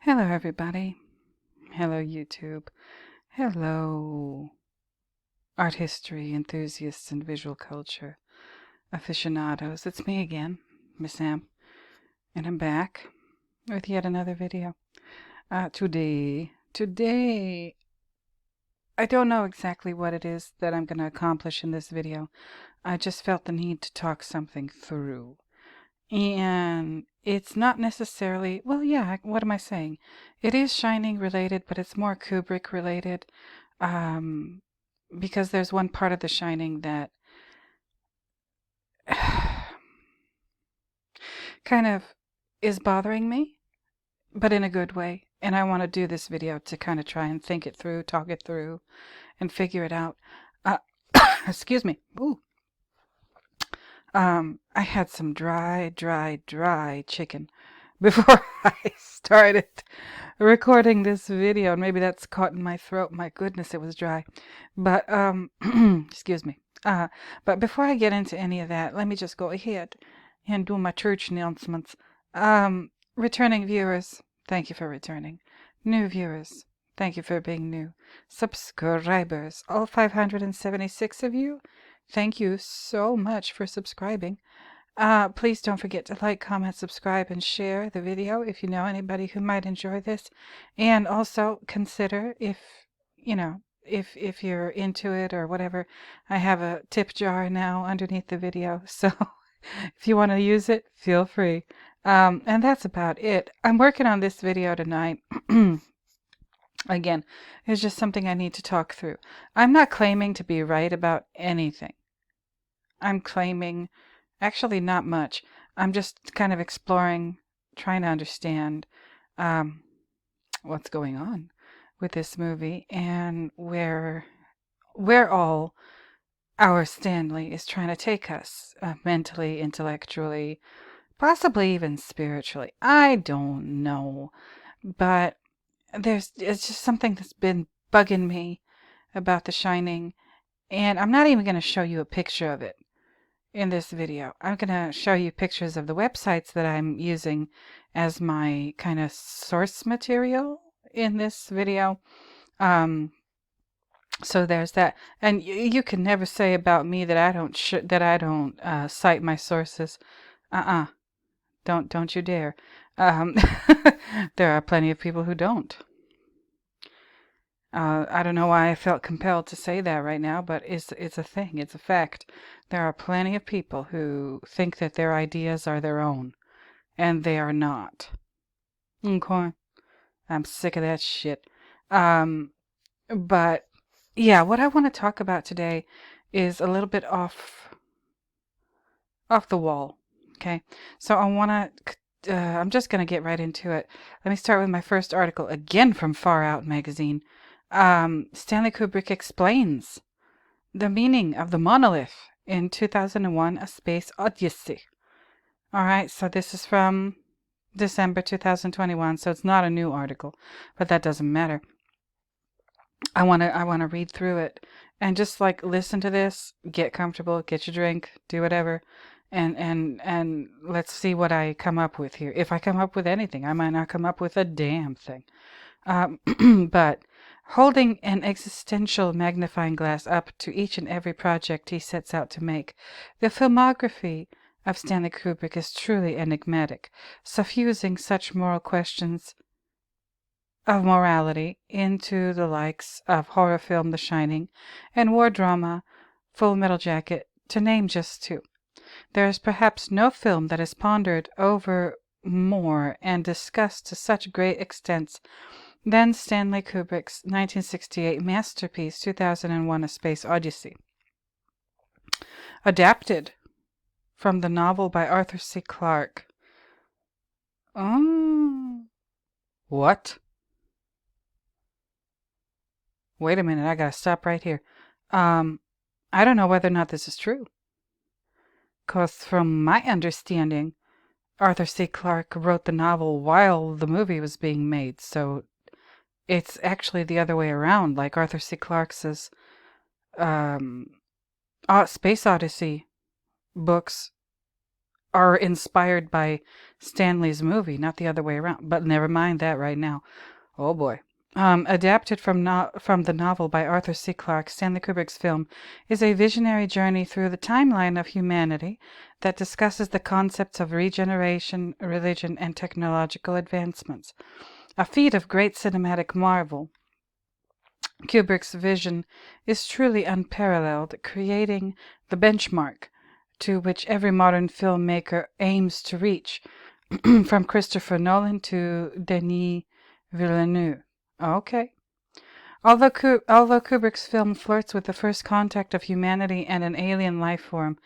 Hello, everybody. Hello, YouTube. Hello, art history enthusiasts and visual culture aficionados. It's me again, Miss Am, and I'm back with yet another video. Today, I don't know exactly what it is that I'm going to accomplish in this video. I just felt the need to talk something through. And it's not necessarily, well, yeah, what am I saying? It is Shining related, but it's more Kubrick related. Because there's one part of The Shining that kind of is bothering me, but in a good way. And I want to do this video to kind of try and think it through, talk it through, and figure it out. Uh, excuse me. Ooh. I had some dry chicken before I started recording this video, and maybe that's caught in my throat. My goodness, it was dry. But excuse me. But before I get into any of that, let me just go ahead and do my church announcements. Returning viewers, thank you for returning. New viewers, thank you for being new. Subscribers, all 576 of you, thank you so much for subscribing. Please don't forget to like, comment, subscribe, and share the video if you know anybody who might enjoy this. And also consider if you're into it or whatever, I have a tip jar now underneath the video. So if you want to use it, feel free. And that's about it. I'm working on this video tonight. Again, it's just something I need to talk through. I'm not claiming to be right about anything. I'm claiming, actually not much. I'm just kind of exploring, trying to understand what's going on with this movie and where all our Stanley is trying to take us, mentally, intellectually, possibly even spiritually. I don't know, but it's just something that's been bugging me about The Shining, and I'm not even going to show you a picture of it in this video. I'm going to show you pictures of the websites that I'm using as my kind of source material in this video. So there's that. And you can never say about me that I don't cite my sources. Don't you dare. There are plenty of people who don't. I don't know why I felt compelled to say that right now, but it's a thing. It's a fact. There are plenty of people who think that their ideas are their own, and they are not. Okay. I'm sick of that shit. But yeah, what I want to talk about today is a little bit off the wall. Okay. So I'm just going to get right into it. Let me start with my first article, again from Far Out magazine. Stanley Kubrick explains the meaning of the monolith in 2001, A Space Odyssey. All right, so this is from December 2021, so it's not a new article, but that doesn't matter. I want to read through it and just like listen to this, get comfortable, get your drink, do whatever, and let's see what I come up with here. If I come up with anything, I might not come up with a damn thing. But holding an existential magnifying glass up to each and every project he sets out to make, the filmography of Stanley Kubrick is truly enigmatic, suffusing such moral questions of morality into the likes of horror film The Shining and war drama Full Metal Jacket, to name just two. There is perhaps no film that is pondered over more and discussed to such great extents than Stanley Kubrick's 1968 masterpiece 2001: A Space Odyssey. Adapted from the novel by Arthur C. Clarke. What? Wait a minute, I gotta stop right here. I don't know whether or not this is true. 'Cause from my understanding, Arthur C. Clarke wrote the novel while the movie was being made, so it's actually the other way around, like Arthur C. Clarke's Space Odyssey books are inspired by Stanley's movie, not the other way around. But never mind that right now. Oh boy. Adapted from the novel by Arthur C. Clarke, Stanley Kubrick's film is a visionary journey through the timeline of humanity that discusses the concepts of regeneration, religion, and technological advancements. A feat of great cinematic marvel, Kubrick's vision is truly unparalleled, creating the benchmark to which every modern filmmaker aims to reach, from Christopher Nolan to Denis Villeneuve. Okay. Although Kubrick's film flirts with the first contact of humanity and an alien life form,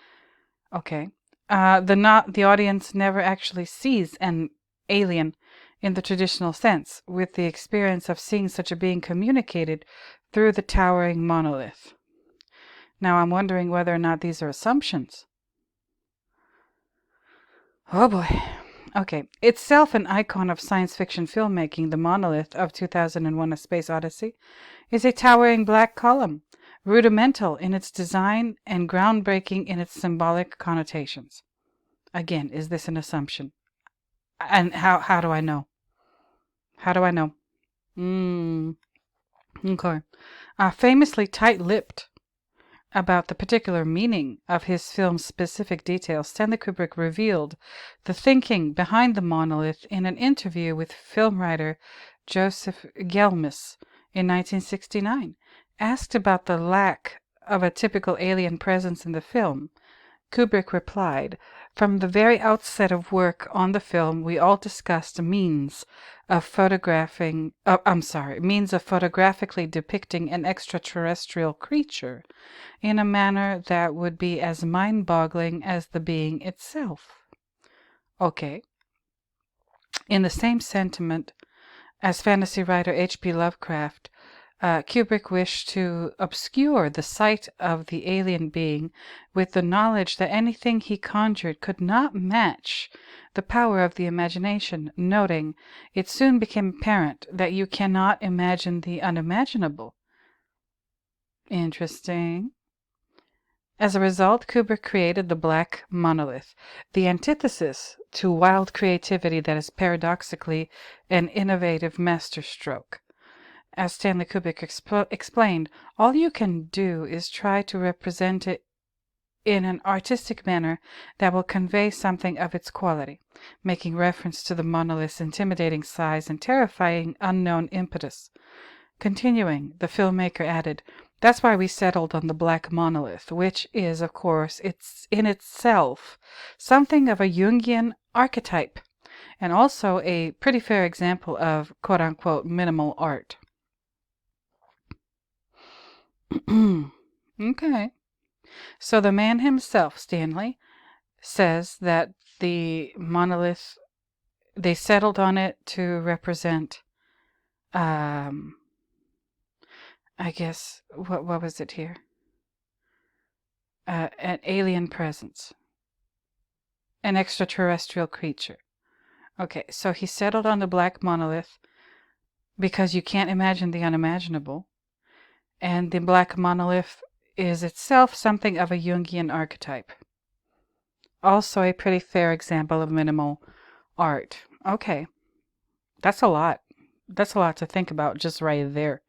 okay, the audience never actually sees an alien in the traditional sense, with the experience of seeing such a being communicated through the towering monolith. Now I'm wondering whether or not these are assumptions. Oh boy. Okay. Itself an icon of science fiction filmmaking, the Monolith of 2001: A Space Odyssey is a towering black column, rudimental in its design and groundbreaking in its symbolic connotations. Again, is this an assumption? And how do I know? How do I know? Okay. Famously tight-lipped about the particular meaning of his film's specific details, Stanley Kubrick revealed the thinking behind the monolith in an interview with film writer Joseph Gelmis in 1969. Asked about the lack of a typical alien presence in the film, Kubrick replied, "From the very outset of work on the film, we all discussed means of photographically depicting an extraterrestrial creature in a manner that would be as mind-boggling as the being itself." Okay. In the same sentiment as fantasy writer H.P. Lovecraft, Kubrick wished to obscure the sight of the alien being with the knowledge that anything he conjured could not match the power of the imagination, noting, "It soon became apparent that you cannot imagine the unimaginable." Interesting. As a result, Kubrick created the black monolith, the antithesis to wild creativity that is paradoxically an innovative masterstroke. As Stanley Kubrick explained, all you can do is try to represent it in an artistic manner that will convey something of its quality, making reference to the monolith's intimidating size and terrifying unknown impetus. Continuing, the filmmaker added, "That's why we settled on the black monolith, which is, of course, it's in itself something of a Jungian archetype, and also a pretty fair example of quote-unquote minimal art." Okay. So the man himself, Stanley, says that the monolith, they settled on it to represent, I guess, what was it here? An alien presence, an extraterrestrial creature. Okay, so he settled on the black monolith because you can't imagine the unimaginable, and the black monolith is itself something of a Jungian archetype. Also a pretty fair example of minimal art. Okay, that's a lot. That's a lot to think about just right there.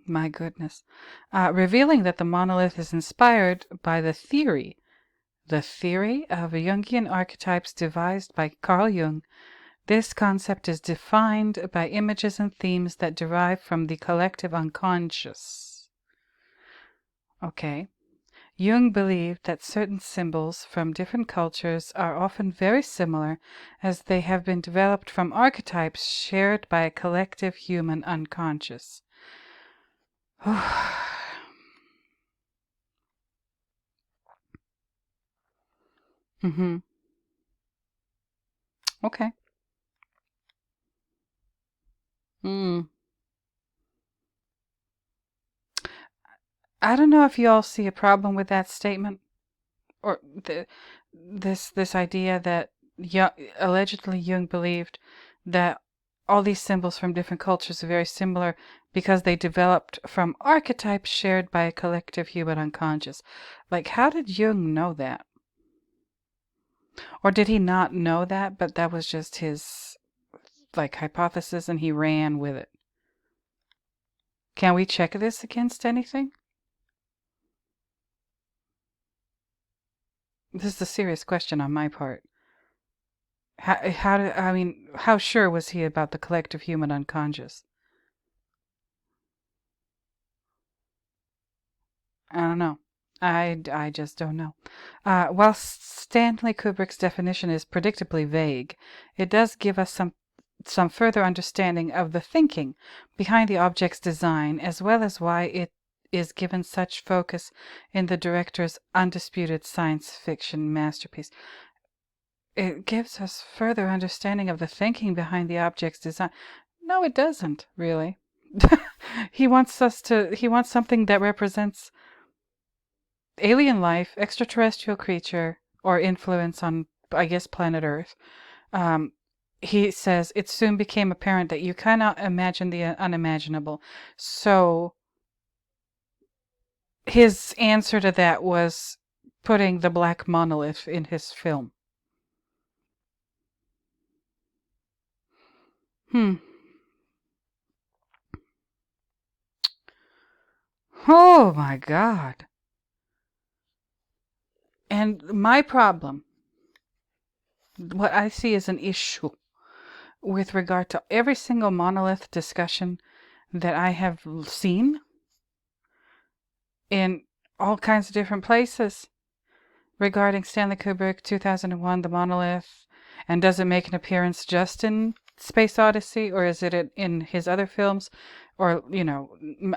My goodness. Revealing that the monolith is inspired by the theory of Jungian archetypes devised by Carl Jung. This concept is defined by images and themes that derive from the collective unconscious. Okay. Jung believed that certain symbols from different cultures are often very similar, as they have been developed from archetypes shared by a collective human unconscious. Okay. I don't know if you all see a problem with that statement, or this idea that allegedly Jung believed that all these symbols from different cultures are very similar because they developed from archetypes shared by a collective human unconscious. Like, how did Jung know that? Or did he not know that, but that was just his, like, hypothesis and he ran with it? Can we check this against anything? This is a serious question on my part. How sure was he about the collective human unconscious? I don't know. I just don't know. While Stanley Kubrick's definition is predictably vague, it does give us some further understanding of the thinking behind the object's design, as well as why it is given such focus in the director's undisputed science fiction masterpiece. It gives us further understanding of the thinking behind the object's design. No, it doesn't, really. He wants something that represents alien life, extraterrestrial creature, or influence on, I guess, planet Earth. He says, it soon became apparent that you cannot imagine the unimaginable. So his answer to that was putting the black monolith in his film. Oh my God. And my problem, what I see as an issue with regard to every single monolith discussion that I have seen in all kinds of different places regarding Stanley Kubrick, 2001, The Monolith, and does it make an appearance just in Space Odyssey, or is it in his other films, or,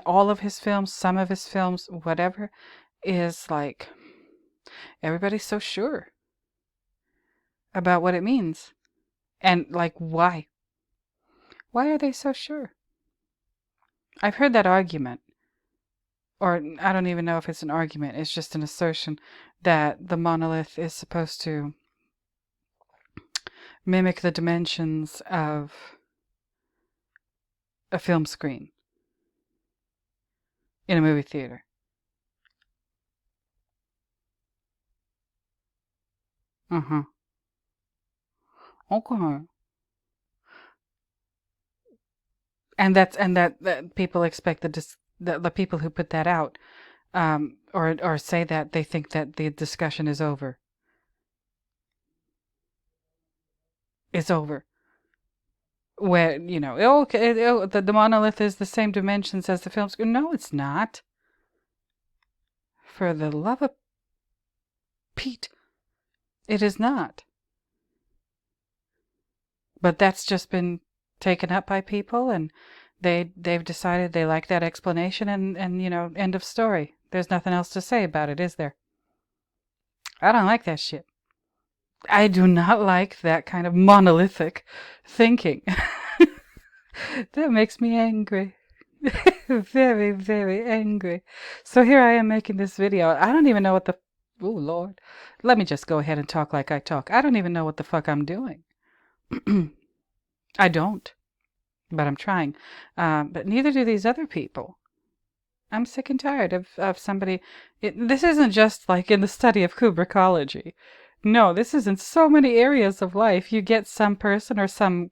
all of his films, some of his films, whatever, is like, everybody's so sure about what it means. And, like, why? Why are they so sure? I've heard that argument, or I don't even know if it's an argument, it's just an assertion that the monolith is supposed to mimic the dimensions of a film screen in a movie theater. Okay. And that people expect the people who put that out, or say that they think that the discussion is over. It's over. Where, the monolith is the same dimensions as the film screen. No, it's not. For the love of Pete, it is not. But that's just been taken up by people, and they've decided they like that explanation, and end of story. There's nothing else to say about it, is there? I don't like that shit. I do not like that kind of monolithic thinking. That makes me angry. Very, very angry. So here I am making this video. I don't even know what the... Oh, Lord. Let me just go ahead and talk like I talk. I don't even know what the fuck I'm doing. I don't. But I'm trying. But neither do these other people. I'm sick and tired of somebody... This isn't just like in the study of Kubrickology. No, this is in so many areas of life. You get some person or some,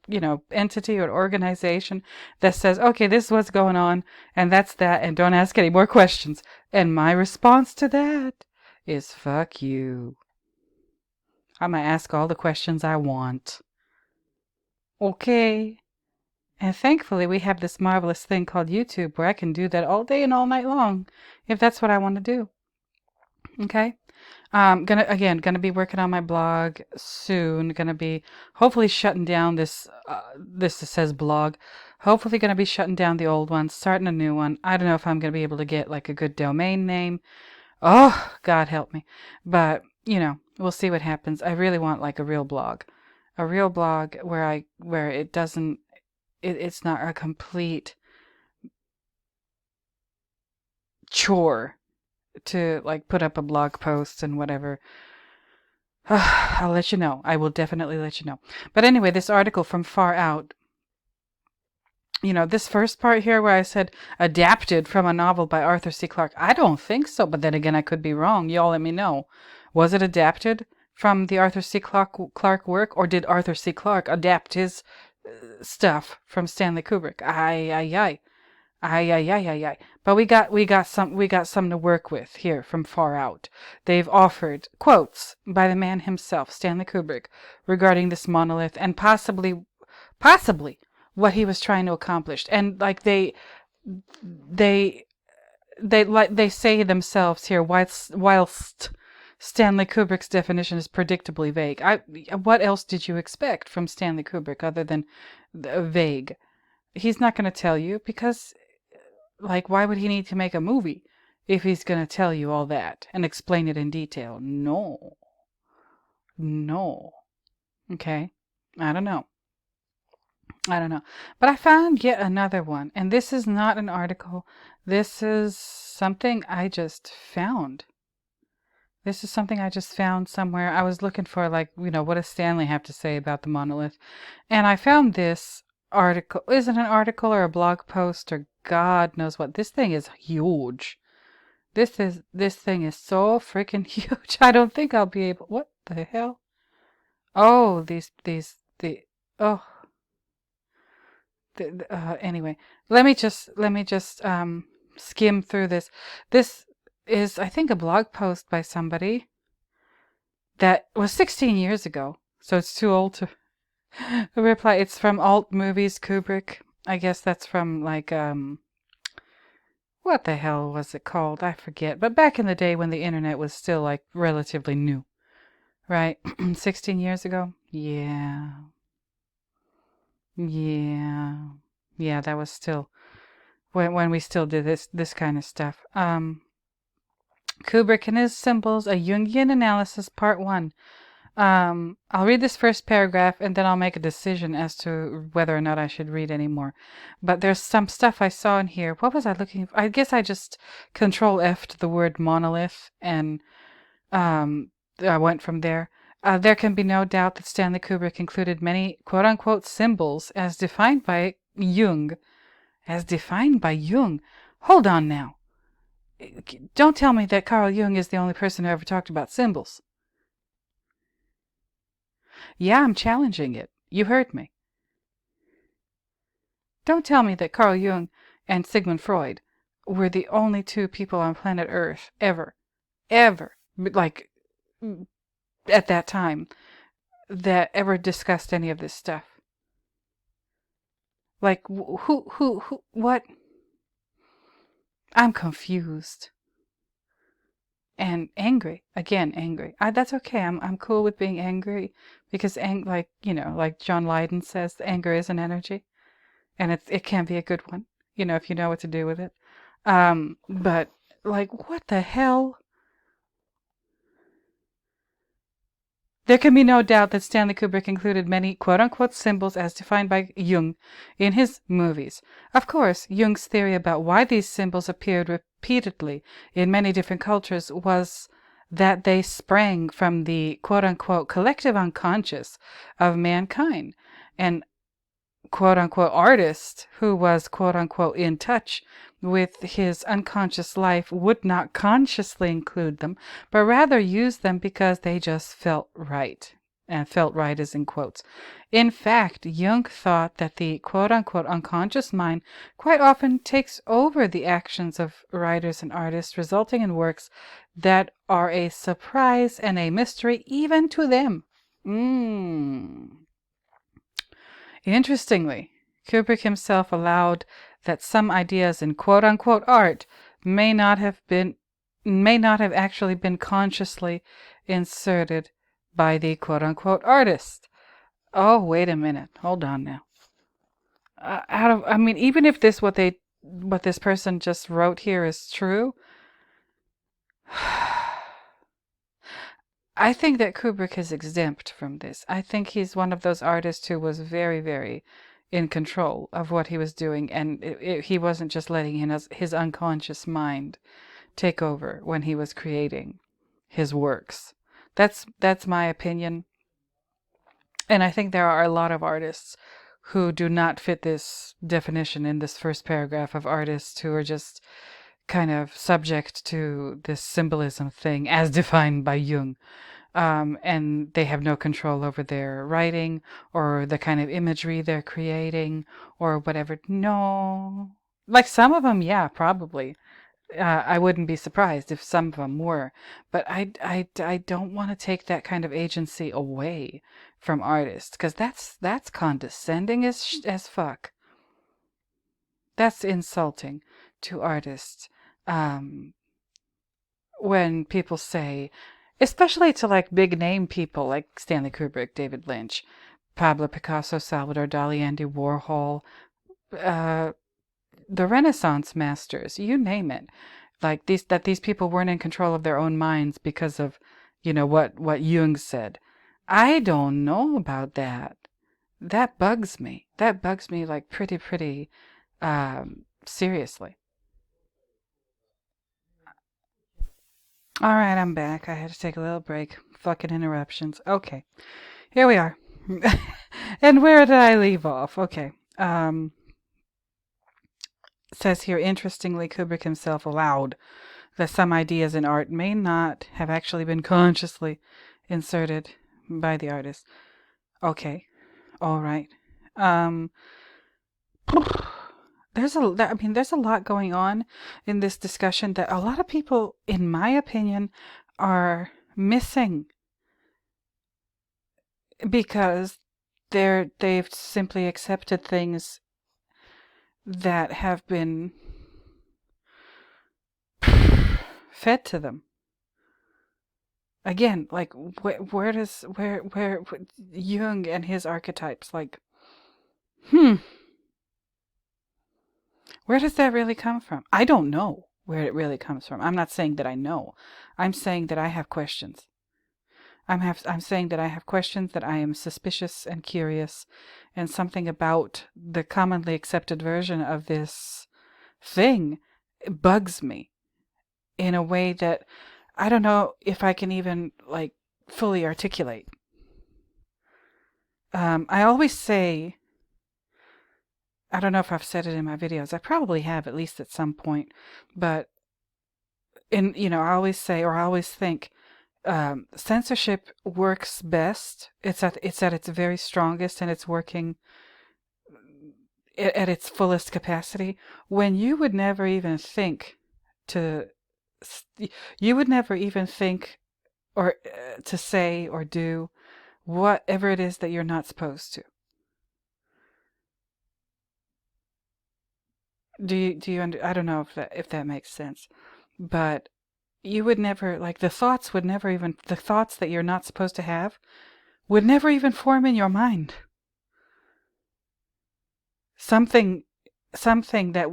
entity or organization that says, okay, this is what's going on, and that's that, and don't ask any more questions. And my response to that is, fuck you. I'm going to ask all the questions I want. Okay. And thankfully, we have this marvelous thing called YouTube where I can do that all day and all night long, if that's what I want to do. Okay? Gonna be working on my blog soon. Gonna be hopefully shutting down this says blog. Hopefully gonna be shutting down the old one, starting a new one. I don't know if I'm gonna be able to get like a good domain name. Oh, God help me. But, we'll see what happens. I really want like a real blog. A real blog where it doesn't, it's not a complete chore to like put up a blog post and whatever. I'll let you know. I will definitely let you know. But anyway, this article from Far Out, this first part here where I said adapted from a novel by Arthur C. Clarke, I don't think so. But then again, I could be wrong. Y'all let me know. Was it adapted from the Arthur C. Clarke work, or did Arthur C. Clarke adapt his stuff from Stanley Kubrick? Aye, aye, aye. Aye, aye, aye, aye, aye. But we got some to work with here from Far Out. They've offered quotes by the man himself, Stanley Kubrick, regarding this monolith and possibly what he was trying to accomplish. And like they they say themselves here, whilst Stanley Kubrick's definition is predictably vague. What else did you expect from Stanley Kubrick other than vague? He's not going to tell you because, like, why would he need to make a movie if he's going to tell you all that and explain it in detail? No. Okay? I don't know. But I found yet another one, and this is not an article. This is something I just found. Somewhere. I was looking for, like, what does Stanley have to say about the monolith? And I found this article. Is it an article or a blog post or God knows what? This thing is huge. This thing is so freaking huge. I don't think I'll be able. What the hell? Oh, oh. Anyway, let me just skim through this. This is, I think, a blog post by somebody that was 16 years ago, so it's too old to reply. It's from Alt Movies Kubrick. I guess that's from, like, what the hell was it called? I forget. But back in the day when the internet was still, like, relatively new, right? 16 years ago? Yeah, that was still when we still did this kind of stuff. Kubrick and his symbols, a Jungian analysis, part 1. I'll read this first paragraph and then I'll make a decision as to whether or not I should read any more. But there's some stuff I saw in here. What was I looking for? I guess I just Control F'd the word monolith and I went from there. There can be no doubt that Stanley Kubrick included many quote-unquote symbols as defined by Jung. Hold on now. Don't tell me that Carl Jung is the only person who ever talked about symbols. Yeah, I'm challenging it. You heard me. Don't tell me that Carl Jung and Sigmund Freud were the only two people on planet Earth ever, like, at that time, that ever discussed any of this stuff. Like, what? I'm confused. And angry. Again, angry. That's okay. I'm cool with being angry because, like John Lydon says, anger is an energy. And it can be a good one, if you know what to do with it. But, like, what the hell? There can be no doubt that Stanley Kubrick included many quote-unquote symbols as defined by Jung in his movies. Of course, Jung's theory about why these symbols appeared repeatedly in many different cultures was that they sprang from the quote-unquote collective unconscious of mankind. And quote-unquote artist who was quote-unquote in touch with his unconscious life would not consciously include them, but rather use them because they just felt right. And felt right is in quotes. In fact, Jung thought that the quote-unquote unconscious mind quite often takes over the actions of writers and artists, resulting in works that are a surprise and a mystery even to them. Interestingly, Kubrick himself allowed that some ideas in quote-unquote art may not have actually been consciously inserted by the quote-unquote artist. Oh, wait a minute. Hold on now. Even if what this person just wrote here is true, I think that Kubrick is exempt from this. I think he's one of those artists who was very, very in control of what he was doing, and he wasn't just letting his unconscious mind take over when he was creating his works. That's my opinion. And I think there are a lot of artists who do not fit this definition in this first paragraph of artists who are just kind of subject to this symbolism thing as defined by Jung. and they have no control over their writing or the kind of imagery they're creating or whatever. No. Like some of them, yeah, probably. I wouldn't be surprised if some of them were, but I don't want to take that kind of agency away from artists because that's condescending as fuck. That's insulting to artists. Um, when people say, especially to like big name people like Stanley Kubrick, David Lynch, Pablo Picasso, Salvador Dali, Andy Warhol, uh, the Renaissance masters, you name it. Like these people weren't in control of their own minds because of, what Jung said. I don't know about that. That bugs me. That bugs me like pretty seriously. All right, I'm back. I had to take a little break. Fucking interruptions. Okay, here we are. And where did I leave off? Okay. Says here, interestingly, Kubrick himself allowed that some ideas in art may not have actually been consciously inserted by the artist. Okay, all right. Um, there's a lot going on in this discussion that a lot of people, in my opinion, are missing because they've simply accepted things that have been fed to them. Again, like where Jung and his archetypes, like, where does that really come from? I don't know where it really comes from. I'm not saying that I know. I'm saying that I have questions. I'm saying that I have questions, that I am suspicious and curious, and something about the commonly accepted version of this thing bugs me in a way that I don't know if I can even like fully articulate. I always say, I don't know if I've said it in my videos. I probably have, at least at some point, but I always say, or I always think, censorship works best. It's at its very strongest, and it's working at its fullest capacity when you would never even think to, you would never even think or to say or do whatever it is that you're not supposed to. I don't know if that makes sense, but you would never, like, the thoughts that you're not supposed to have would never even form in your mind. Something that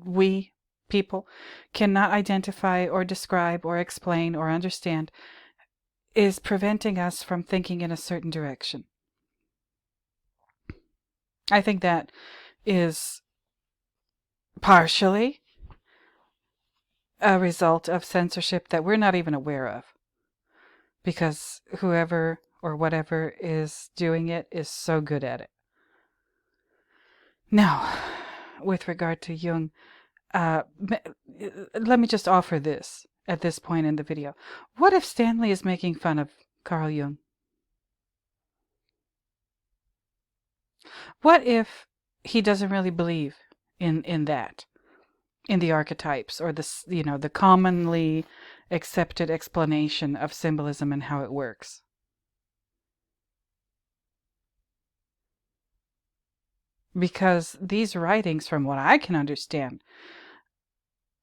we people cannot identify or describe or explain or understand is preventing us from thinking in a certain direction. I think that is partially a result of censorship that we're not even aware of, because whoever or whatever is doing it is so good at it. Now, with regard to Jung, let me just offer this at this point in the video. What if Stanley is making fun of Carl Jung? What if he doesn't really believe in that, in the archetypes, or the commonly accepted explanation of symbolism and how it works? Because these writings, from what I can understand,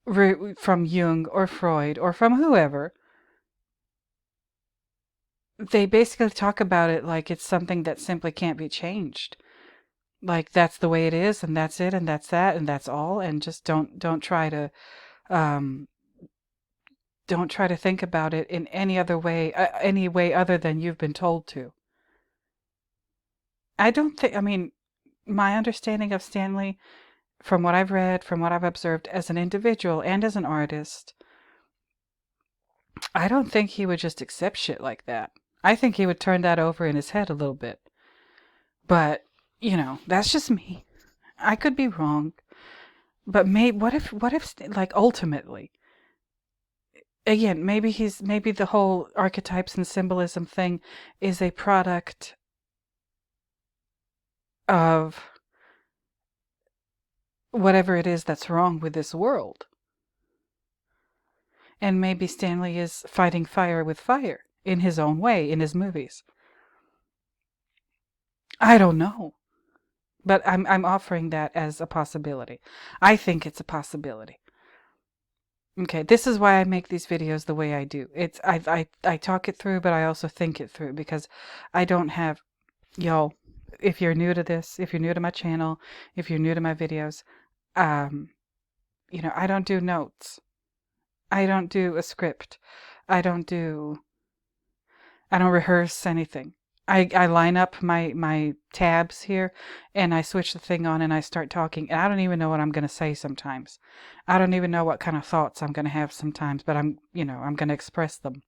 from Jung or Freud or from whoever, they basically talk about it like it's something that simply can't be changed. Like that's the way it is, and that's it, and that's that, and that's all, and just don't try to um, think about it in any way other than you've been told to. I mean, my understanding of Stanley, from what I've read, from what I've observed as an individual and as an artist, I don't think he would just accept shit like that. I think he would turn that over in his head a little bit. But, that's just me. I could be wrong. But what if like ultimately again, maybe the whole archetypes and symbolism thing is a product of whatever it is that's wrong with this world. And maybe Stanley is fighting fire with fire in his own way in his movies. I don't know. But I'm offering that as a possibility. I think it's a possibility. Okay, this is why I make these videos the way I do. I talk it through, but I also think it through because I don't have, y'all, if you're new to this, if you're new to my channel, if you're new to my videos, um, I don't do notes. I don't do a script. I don't rehearse anything. I line up my tabs here and I switch the thing on and I start talking. And I don't even know what I'm going to say sometimes. I don't even know what kind of thoughts I'm going to have sometimes, but I'm going to express them.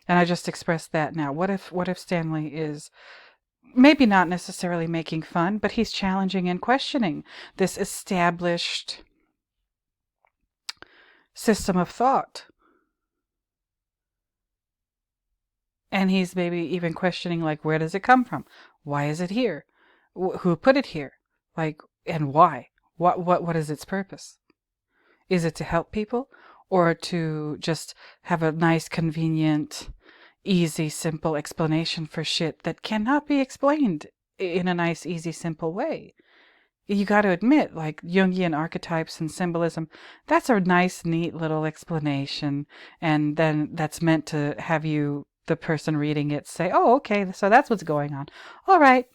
And I just expressed that now. What if Stanley is maybe not necessarily making fun, but he's challenging and questioning this established system of thought. And he's maybe even questioning, like, where does it come from? Why is it here? Who put it here? Like, and why? What is its purpose? Is it to help people or to just have a nice, convenient, easy, simple explanation for shit that cannot be explained in a nice, easy, simple way? You got to admit, like Jungian archetypes and symbolism, that's a nice, neat little explanation. And then that's meant to have you, the person reading it, say, oh, okay, so that's what's going on. All right,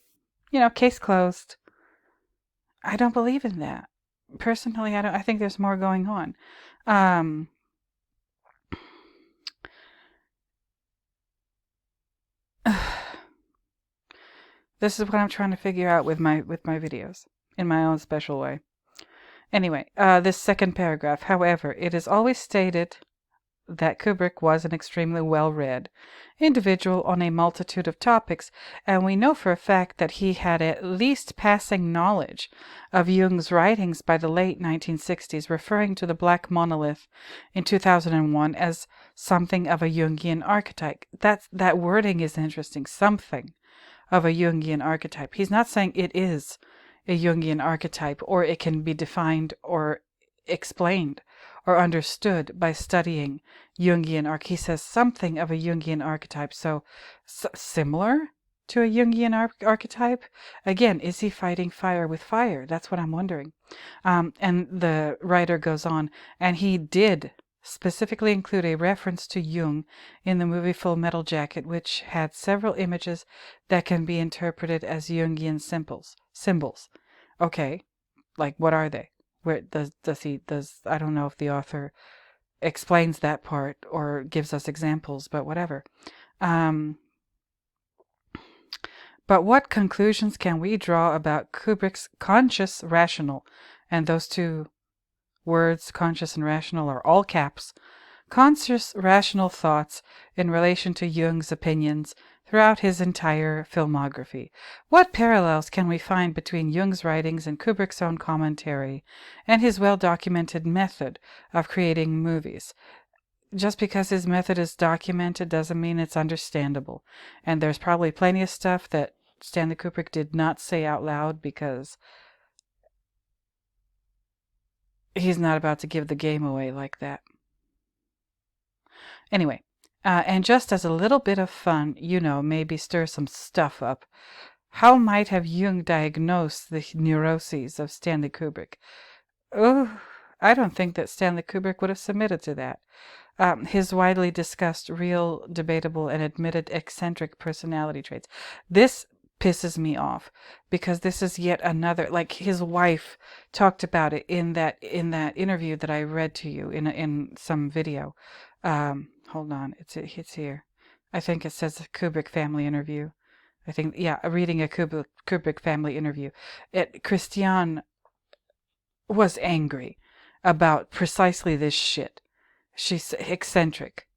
case closed. I don't believe in that. Personally, I think there's more going on. This is what I'm trying to figure out with my videos in my own special way. Anyway, this second paragraph, however, it is always stated that Kubrick was an extremely well-read individual on a multitude of topics, and we know for a fact that he had at least passing knowledge of Jung's writings by the late 1960s, referring to the Black Monolith in 2001 as something of a Jungian archetype. That wording is interesting, something of a Jungian archetype. He's not saying it is a Jungian archetype, or it can be defined or explained or understood by studying Jungian he says something of a Jungian archetype. So similar to a Jungian archetype? Again, is he fighting fire with fire? That's what I'm wondering. And the writer goes on, and he did specifically include a reference to Jung in the movie Full Metal Jacket, which had several images that can be interpreted as Jungian symbols. Okay, like what are they? Where does I don't know if the author explains that part or gives us examples, but whatever. But what conclusions can we draw about Kubrick's conscious rational? And those two words, conscious and rational, are all caps. Conscious rational thoughts in relation to Jung's opinions throughout his entire filmography. What parallels can we find between Jung's writings and Kubrick's own commentary and his well-documented method of creating movies? Just because his method is documented doesn't mean it's understandable. And there's probably plenty of stuff that Stanley Kubrick did not say out loud because he's not about to give the game away like that. Anyway, and just as a little bit of fun, maybe stir some stuff up, how might have Jung diagnosed the neuroses of Stanley Kubrick? Oh, I don't think that Stanley Kubrick would have submitted to that. His widely discussed, real, debatable, and admitted eccentric personality traits. This pisses me off because this is yet another, like his wife talked about it in that interview that I read to you in some video. Hold on, it's here. I think it says Kubrick family interview. I think, yeah, reading a Kubrick family interview. Christiane was angry about precisely this shit. She's eccentric,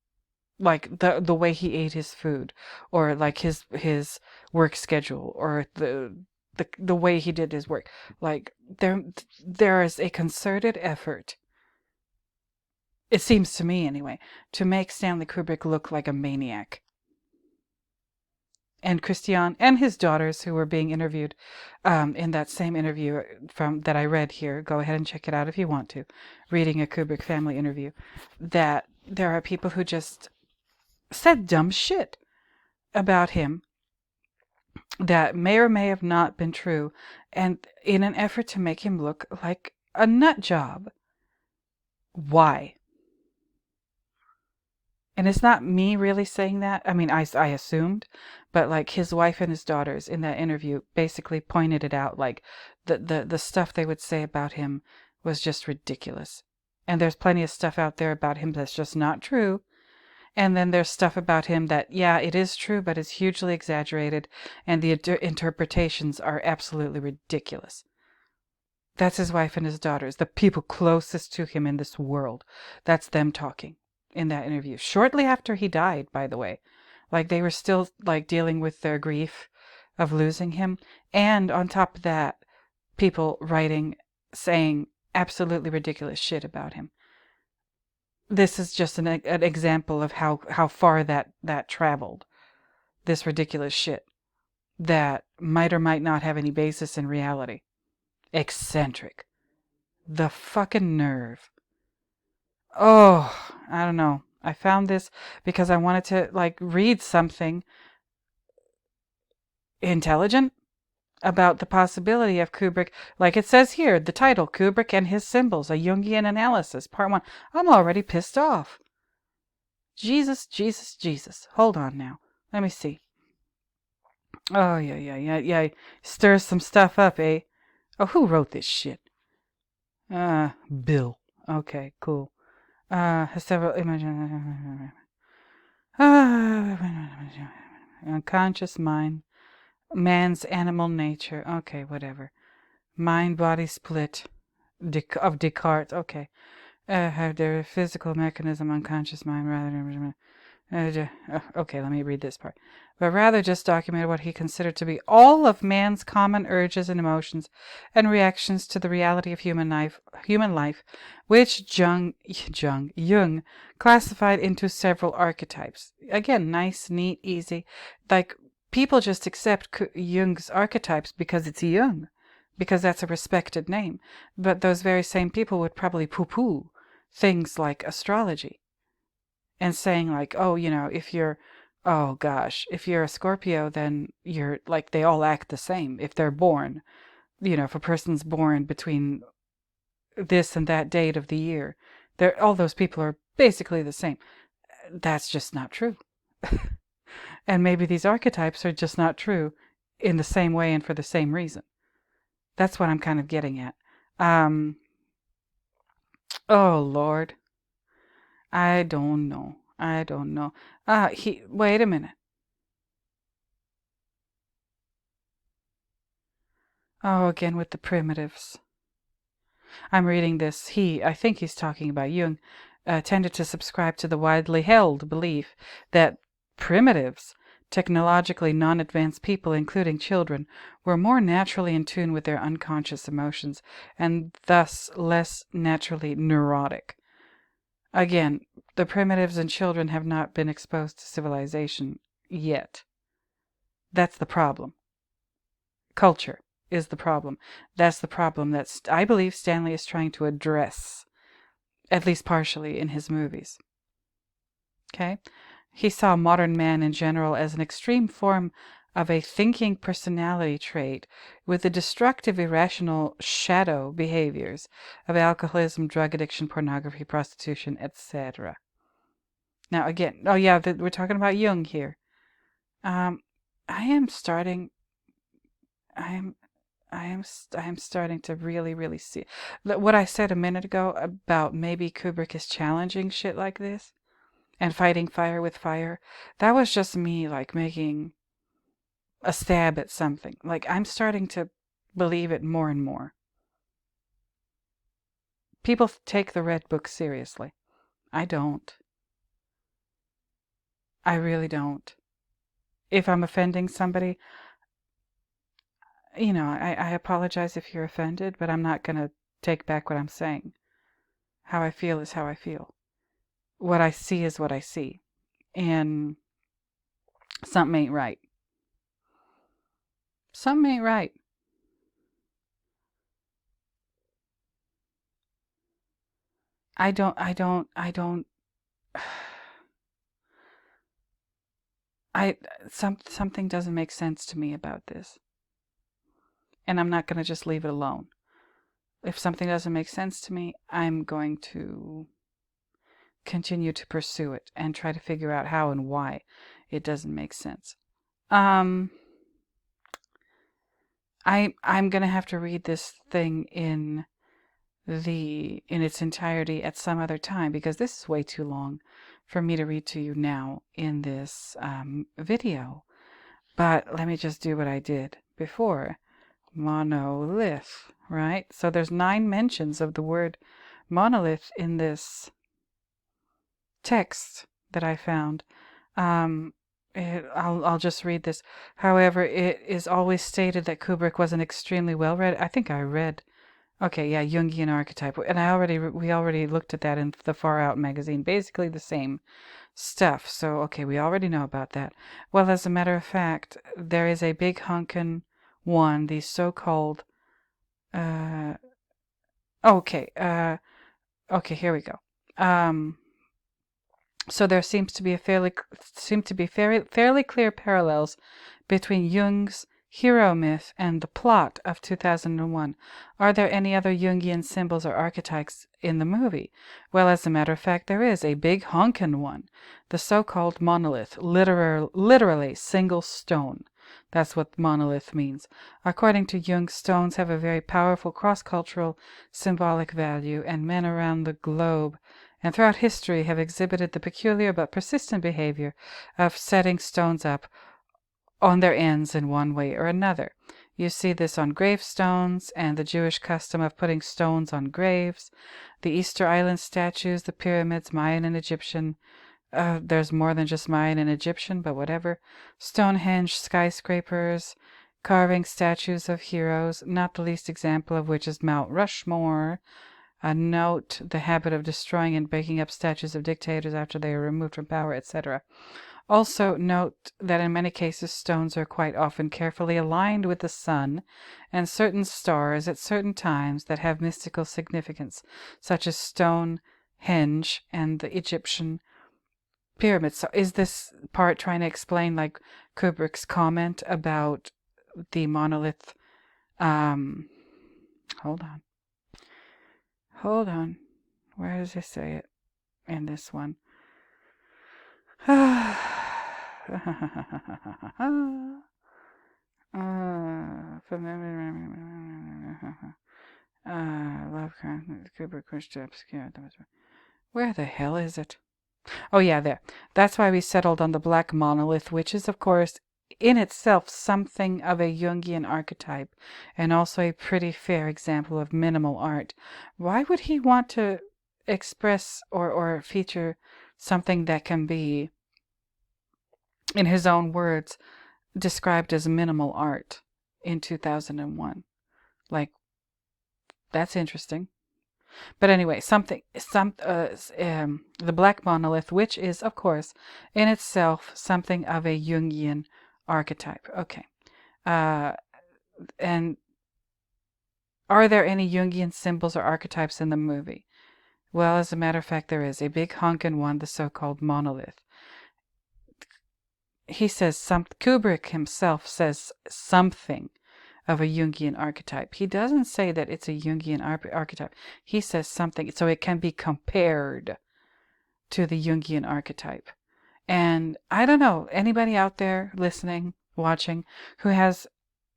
like the way he ate his food, or like his work schedule, or the way he did his work. Like there is a concerted effort It seems to me, anyway, to make Stanley Kubrick look like a maniac. And Christian and his daughters, who were being interviewed in that same interview from that I read here, go ahead and check it out if you want to, reading a Kubrick family interview, that there are people who just said dumb shit about him that may or may have not been true, and in an effort to make him look like a nut job. Why? And it's not me really saying that. I mean, I assumed, but like his wife and his daughters in that interview basically pointed it out. Like the stuff they would say about him was just ridiculous. And there's plenty of stuff out there about him that's just not true. And then there's stuff about him that, yeah, it is true, but is hugely exaggerated. And the interpretations are absolutely ridiculous. That's his wife and his daughters, the people closest to him in this world. That's them talking in that interview. Shortly after he died, by the way. Like, they were still, like, dealing with their grief of losing him. And on top of that, people writing, saying absolutely ridiculous shit about him. This is just an example of how far that traveled. This ridiculous shit that might or might not have any basis in reality. Eccentric. The fucking nerve. Oh, I don't know. I found this because I wanted to, like, read something intelligent about the possibility of Kubrick. Like it says here, the title, Kubrick and His Symbols, a Jungian Analysis, Part 1. I'm already pissed off. Jesus, Jesus, Jesus. Hold on now. Let me see. Oh, yeah. Stir some stuff up, eh? Oh, who wrote this shit? Bill. Okay, cool. Has several images. Unconscious mind. Man's animal nature. Okay, whatever. Mind-body split of Descartes. Okay. Have their physical mechanism, unconscious mind, rather than... okay, let me read this part. But rather just documented what he considered to be all of man's common urges and emotions and reactions to the reality of human life, which Jung classified into several archetypes. Again, nice, neat, easy. Like, people just accept Jung's archetypes because it's Jung, because that's a respected name. But those very same people would probably poo-poo things like astrology. And saying like, oh, if you're a Scorpio, then you're like, they all act the same. If they're born, if a person's born between this and that date of the year, all those people are basically the same. That's just not true. And maybe these archetypes are just not true in the same way and for the same reason. That's what I'm kind of getting at. Oh, Lord. I don't know. Wait a minute. Oh, again with the primitives. I'm reading this. I think he's talking about Jung, tended to subscribe to the widely held belief that primitives, technologically non-advanced people, including children, were more naturally in tune with their unconscious emotions and thus less naturally neurotic. Again, the primitives and children have not been exposed to civilization yet. That's the problem. Culture is the problem. That's the problem that I believe Stanley is trying to address, at least partially, in his movies. Okay? He saw modern man in general as an extreme form of a thinking personality trait with the destructive, irrational shadow behaviors of alcoholism, drug addiction, pornography, prostitution, etc. Now, again, we're talking about Jung here. I am starting to really, really see what I said a minute ago about maybe Kubrick is challenging shit like this and fighting fire with fire. That was just me, like, making a stab at something. Like, I'm starting to believe it more and more. People take the Red Book seriously. I don't. I really don't. If I'm offending somebody, I apologize if you're offended, but I'm not going to take back what I'm saying. How I feel is how I feel. what I see is what I see. And something ain't right. Something ain't right. I don't, I, something doesn't make sense to me about this. And I'm not going to just leave it alone. If something doesn't make sense to me, I'm going to continue to pursue it and try to figure out how and why it doesn't make sense. I'm going to have to read this thing in its entirety at some other time, because this is way too long for me to read to you now in this video. But let me just do what I did before. Monolith, right? So there's 9 mentions of the word monolith in this text that I found. I'll just read this. However, it is always stated that Kubrick was an extremely well-read. I think I read. Okay, yeah, Jungian archetype, and we already looked at that in the Far Out magazine. Basically the same stuff. So okay, we already know about that. Well, as a matter of fact, there is a big hunkin' one. These so-called. Okay. Okay. Here we go. So there seems to be fairly clear parallels between Jung's hero myth and the plot of 2001. Are there any other Jungian symbols or archetypes in the movie? Well, as a matter of fact, there is a big honkin' one, the so-called monolith, literally single stone. That's what monolith means. According to Jung, stones have a very powerful cross-cultural symbolic value, and men around the globe and throughout history have exhibited the peculiar but persistent behavior of setting stones up on their ends in one way or another. You see this on gravestones and the Jewish custom of putting stones on graves, the Easter Island statues, the pyramids, Mayan and Egyptian. There's more than just Mayan and Egyptian, but whatever. Stonehenge, skyscrapers, carving statues of heroes, not the least example of which is Mount Rushmore. Note the habit of destroying and breaking up statues of dictators after they are removed from power, etc. Also note that in many cases stones are quite often carefully aligned with the sun and certain stars at certain times that have mystical significance, such as Stonehenge and the Egyptian pyramids. So is this part trying to explain like Kubrick's comment about the monolith? Hold on. Hold on. Where does it say it in this one? Lovecraft, Kubrick wished to obscure. Where the hell is it? Oh yeah, there. That's why we settled on the black monolith, which is, of course, in itself something of a Jungian archetype, and also a pretty fair example of minimal art. Why would he want to express or feature something that can be, in his own words, described as minimal art in 2001? Like, that's interesting. But anyway, the black monolith, which is, of course, in itself something of a Jungian archetype. Okay. And are there any Jungian symbols or archetypes in the movie? Well, as a matter of fact, there is a big honkin' one, the so-called monolith. Kubrick himself says something of a Jungian archetype. He doesn't say that it's a Jungian archetype. He says something, so it can be compared to the Jungian archetype. And I don't know, anybody out there listening, watching, who has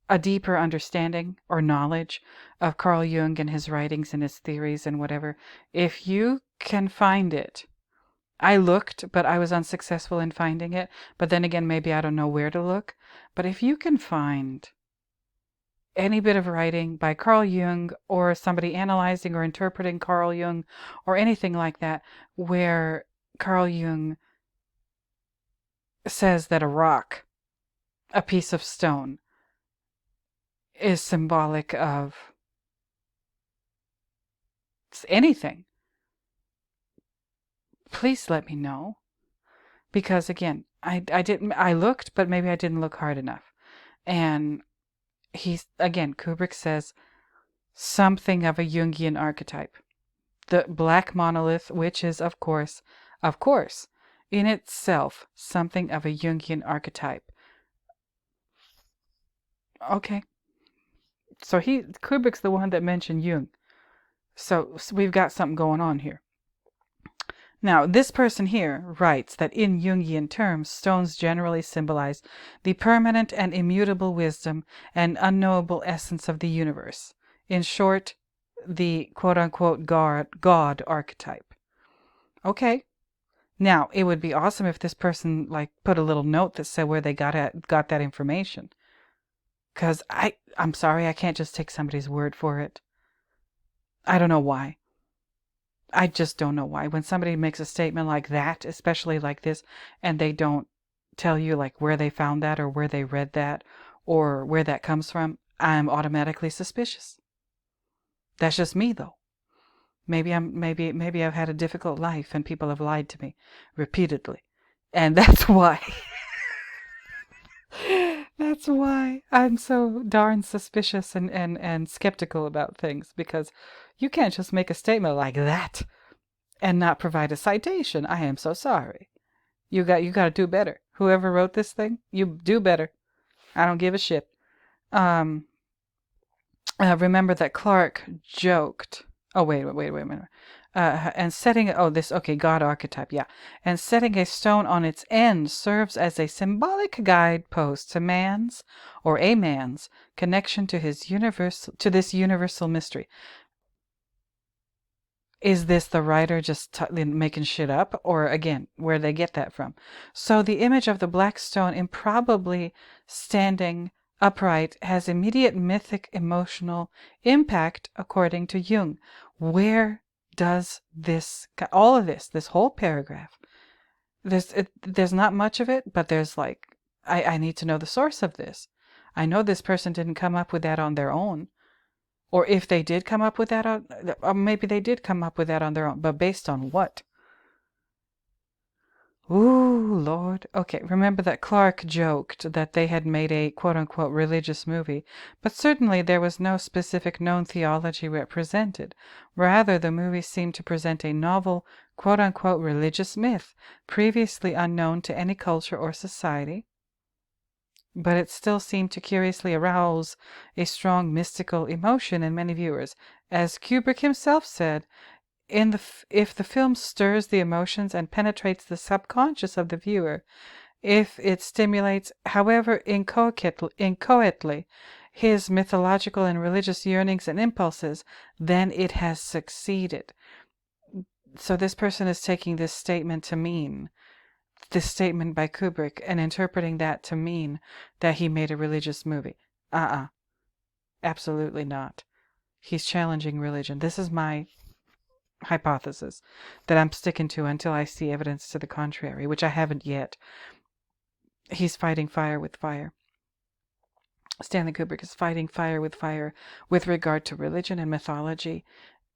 a deeper understanding or knowledge of Carl Jung and his writings and his theories and whatever, if you can find it. I looked, but I was unsuccessful in finding it. But then again, maybe I don't know where to look. But if you can find any bit of writing by Carl Jung or somebody analyzing or interpreting Carl Jung or anything like that, where Carl Jung says that a rock, a piece of stone, is symbolic of anything, please let me know. Because again, I looked, but maybe I didn't look hard enough. And Kubrick says something of a Jungian archetype. The black monolith, which is, of course, in itself, something of a Jungian archetype. Okay. So Kubrick's the one that mentioned Jung. So we've got something going on here. Now, this person here writes that in Jungian terms, stones generally symbolize the permanent and immutable wisdom and unknowable essence of the universe. In short, the quote-unquote God archetype. Okay. Now, it would be awesome if this person put a little note that said where they got that information. Because I'm sorry, I can't just take somebody's word for it. I don't know why. I just don't know why. When somebody makes a statement like that, especially like this, and they don't tell you where they found that or where they read that or where that comes from, I'm automatically suspicious. That's just me, though. Maybe I've had a difficult life and people have lied to me repeatedly, and that's why. That's why I'm so darn suspicious and skeptical about things, because you can't just make a statement like that and not provide a citation. I am so sorry. You got to do better. Whoever wrote this thing, you do better. I don't give a shit. Remember that Clark joked. Oh, wait a minute. God archetype, yeah. And setting a stone on its end serves as a symbolic guidepost to a man's connection to this universal mystery. Is this the writer just making shit up? Or again, where they get that from? So the image of the black stone improbably standing upright has immediate mythic emotional impact, according to Jung. Where does this whole paragraph, there's not much of it, but there's I need to know the source of this. I know this person didn't come up with that on their own. Or if they did come up with that maybe they did come up with that on their own, but based on what? Ooh, Lord. Okay, remember that Clark joked that they had made a quote-unquote religious movie, but certainly there was no specific known theology represented. Rather, the movie seemed to present a novel quote-unquote religious myth, previously unknown to any culture or society. But it still seemed to curiously arouse a strong mystical emotion in many viewers. As Kubrick himself said, if the film stirs the emotions and penetrates the subconscious of the viewer, if it stimulates, however inchoately, his mythological and religious yearnings and impulses, then it has succeeded. So this person is taking this statement by Kubrick and interpreting that to mean that he made a religious movie. Absolutely not. He's challenging religion. This is my hypothesis that I'm sticking to until I see evidence to the contrary, which I haven't yet. He's fighting fire with fire. Stanley Kubrick is fighting fire with regard to religion and mythology.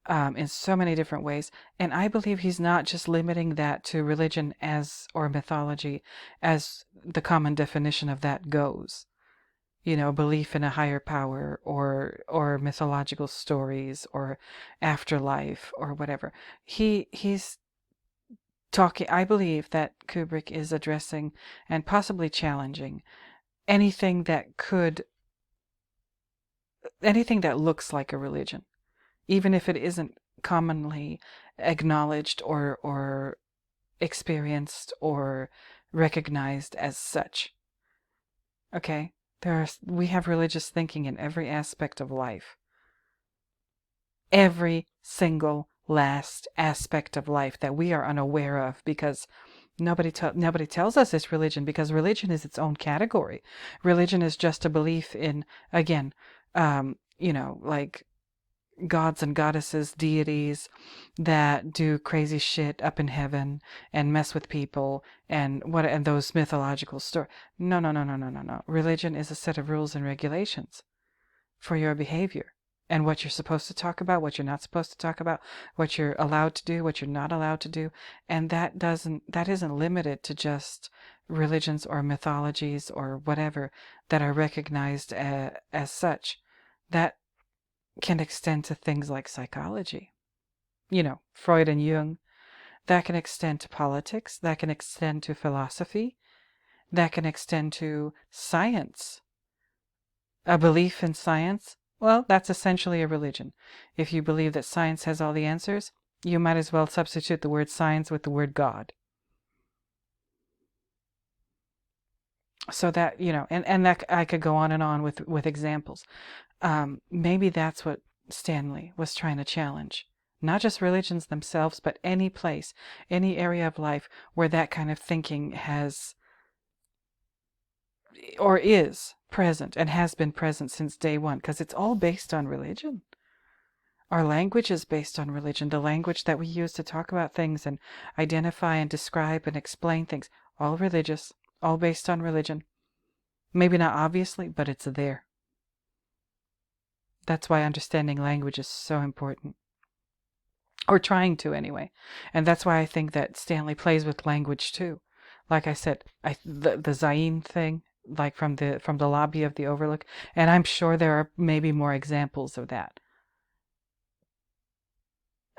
In so many different ways. And I believe he's not just limiting that to religion or mythology as the common definition of that goes. Belief in a higher power or mythological stories or afterlife or whatever. He's talking, I believe that Kubrick is addressing and possibly challenging anything that looks like a religion, even if it isn't commonly acknowledged or experienced or recognized as such. Okay? We have religious thinking in every aspect of life. Every single last aspect of life that we are unaware of, because nobody tells us it's religion, because religion is its own category. Religion is just a belief in, again, gods and goddesses, deities that do crazy shit up in heaven and mess with people and those mythological stories. No. Religion is a set of rules and regulations for your behavior. and what you're supposed to talk about, what you're not supposed to talk about, what you're allowed to do, what you're not allowed to do. And that isn't limited to just religions or mythologies or whatever that are recognized as such. That can extend to things like psychology. Freud and Jung. That can extend to politics. That can extend to philosophy. That can extend to science. A belief in science, well, that's essentially a religion. If you believe that science has all the answers, you might as well substitute the word science with the word God. So that, and that I could go on and on with examples. Maybe that's what Stanley was trying to challenge. Not just religions themselves, but any place, any area of life where that kind of thinking has or is present and has been present since day one, because it's all based on religion. Our language is based on religion. The language that we use to talk about things and identify and describe and explain things, all religious, all based on religion. Maybe not obviously, but it's there. That's why understanding language is so important. Or trying to, anyway. And that's why I think that Stanley plays with language too. Like I said, the Zayn thing, like from the lobby of the Overlook, and I'm sure there are maybe more examples of that.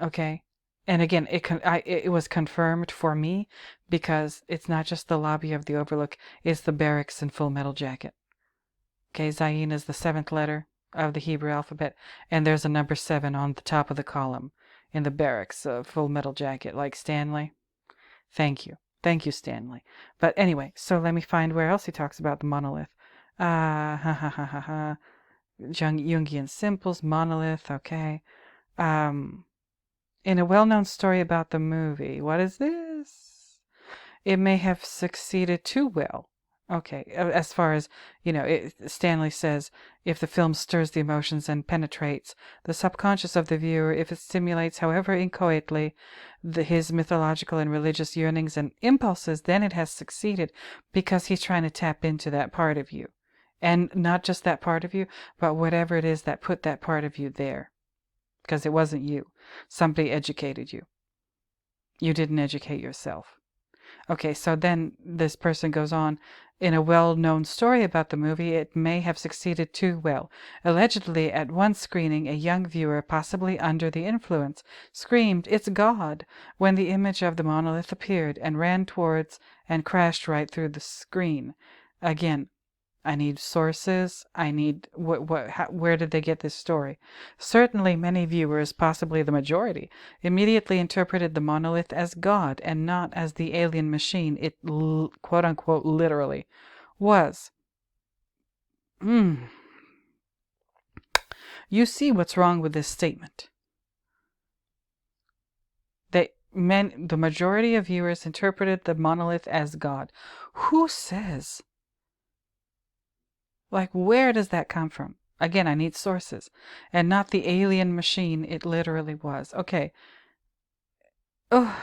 Okay, and again, it was confirmed for me because it's not just the lobby of the Overlook; it's the barracks in Full Metal Jacket. Okay, Zayn is the 7th letter of the Hebrew alphabet, and there's a number 7 on the top of the column in the barracks of Full Metal Jacket, like Stanley. Thank you, Stanley. But anyway, so let me find where else he talks about the monolith. Jungian symbols, monolith. Okay. In a well-known story about the movie, what is this? It may have succeeded too well. Okay, as far as, Stanley says, if the film stirs the emotions and penetrates the subconscious of the viewer, if it stimulates, however inchoately, his mythological and religious yearnings and impulses, then it has succeeded because he's trying to tap into that part of you. And not just that part of you, but whatever it is that put that part of you there. Because it wasn't you. Somebody educated you. You didn't educate yourself. Okay, so then this person goes on. In a well-known story about the movie, it may have succeeded too well. Allegedly, at one screening, a young viewer, possibly under the influence, screamed, "It's God!" when the image of the monolith appeared and ran towards and crashed right through the screen. Again, I need sources. I need where did they get this story? Certainly many viewers, possibly the majority, immediately interpreted the monolith as God and not as the alien machine it quote unquote literally was. You see what's wrong with this statement. The majority of viewers interpreted the monolith as God. Who says? Like, where does that come from? Again, I need sources. And not the alien machine it literally was. Okay. Oh.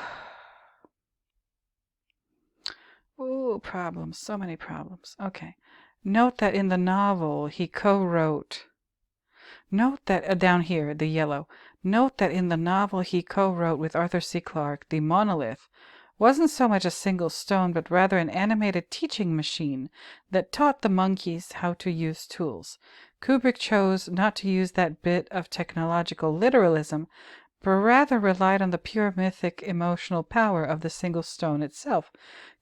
Ooh, problems. So many problems. Okay. Note that in the novel he co-wrote. Note that, down here, the yellow. Note that in the novel he co-wrote with Arthur C. Clarke, the monolith wasn't so much a single stone, but rather an animated teaching machine that taught the monkeys how to use tools. Kubrick chose not to use that bit of technological literalism, but rather relied on the pure mythic emotional power of the single stone itself,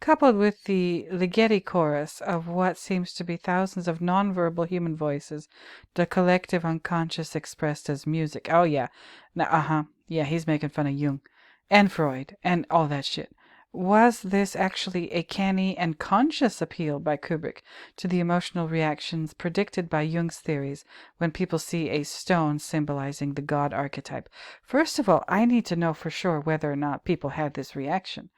coupled with the Ligeti chorus of what seems to be thousands of nonverbal human voices, the collective unconscious expressed as music. Oh yeah, yeah, he's making fun of Jung and Freud and all that shit. Was this actually a canny and conscious appeal by Kubrick to the emotional reactions predicted by Jung's theories when people see a stone symbolizing the God archetype? First of all, I need to know for sure whether or not people had this reaction.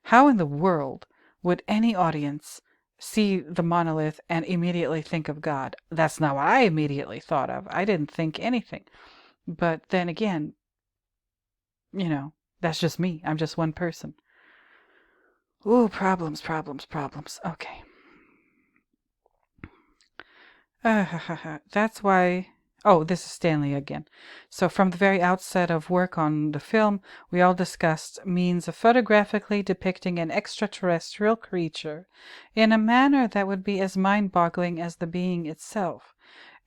How in the world would any audience see the monolith and immediately think of God? That's not what I immediately thought of. I didn't think anything. But then again, that's just me. I'm just one person. Ooh, problems. Okay. That's why Oh, this is Stanley again. So from the very outset of work on the film, we all discussed means of photographically depicting an extraterrestrial creature in a manner that would be as mind-boggling as the being itself.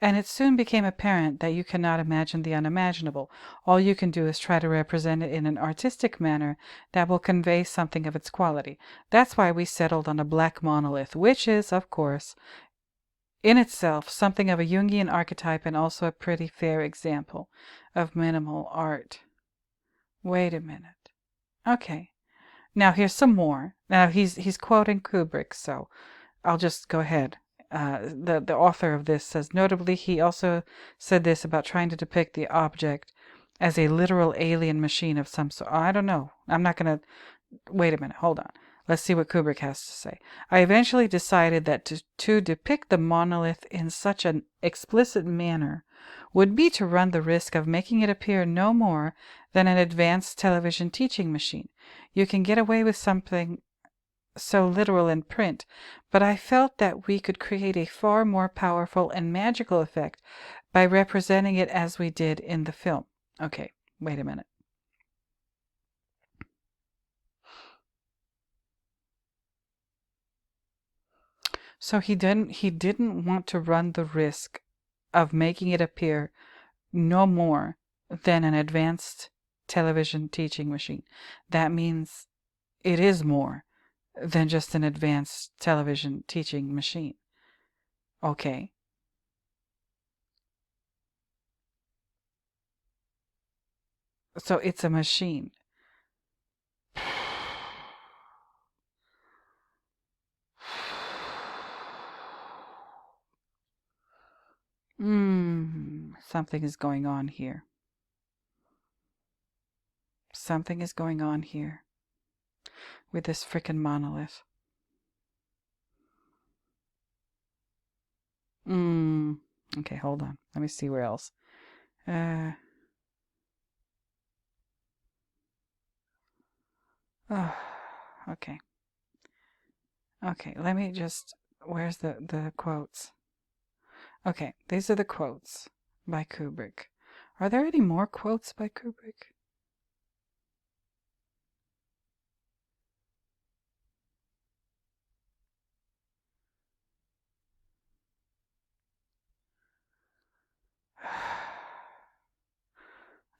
And it soon became apparent that you cannot imagine the unimaginable. All you can do is try to represent it in an artistic manner that will convey something of its quality. That's why we settled on a black monolith, which is, of course, in itself something of a Jungian archetype and also a pretty fair example of minimal art. Wait a minute. Okay. Now here's some more. Now he's quoting Kubrick, so I'll just go ahead. The author of this says, notably, he also said this about trying to depict the object as a literal alien machine of some sort. I don't know. I'm not going to... Wait a minute. Hold on. Let's see what Kubrick has to say. I eventually decided that to depict the monolith in such an explicit manner would be to run the risk of making it appear no more than an advanced television teaching machine. You can get away with something so literal in print, but I felt that we could create a far more powerful and magical effect by representing it as we did in the film. Okay, wait a minute. So he didn't want to run the risk of making it appear no more than an advanced television teaching machine. That means it is more than just an advanced television teaching machine. Okay. So it's a machine. Something is going on here. Something is going on here with this frickin' monolith. Okay, hold on. Let me see where else. Okay. Okay, let me just... Where's the quotes? Okay, these are the quotes by Kubrick. Are there any more quotes by Kubrick?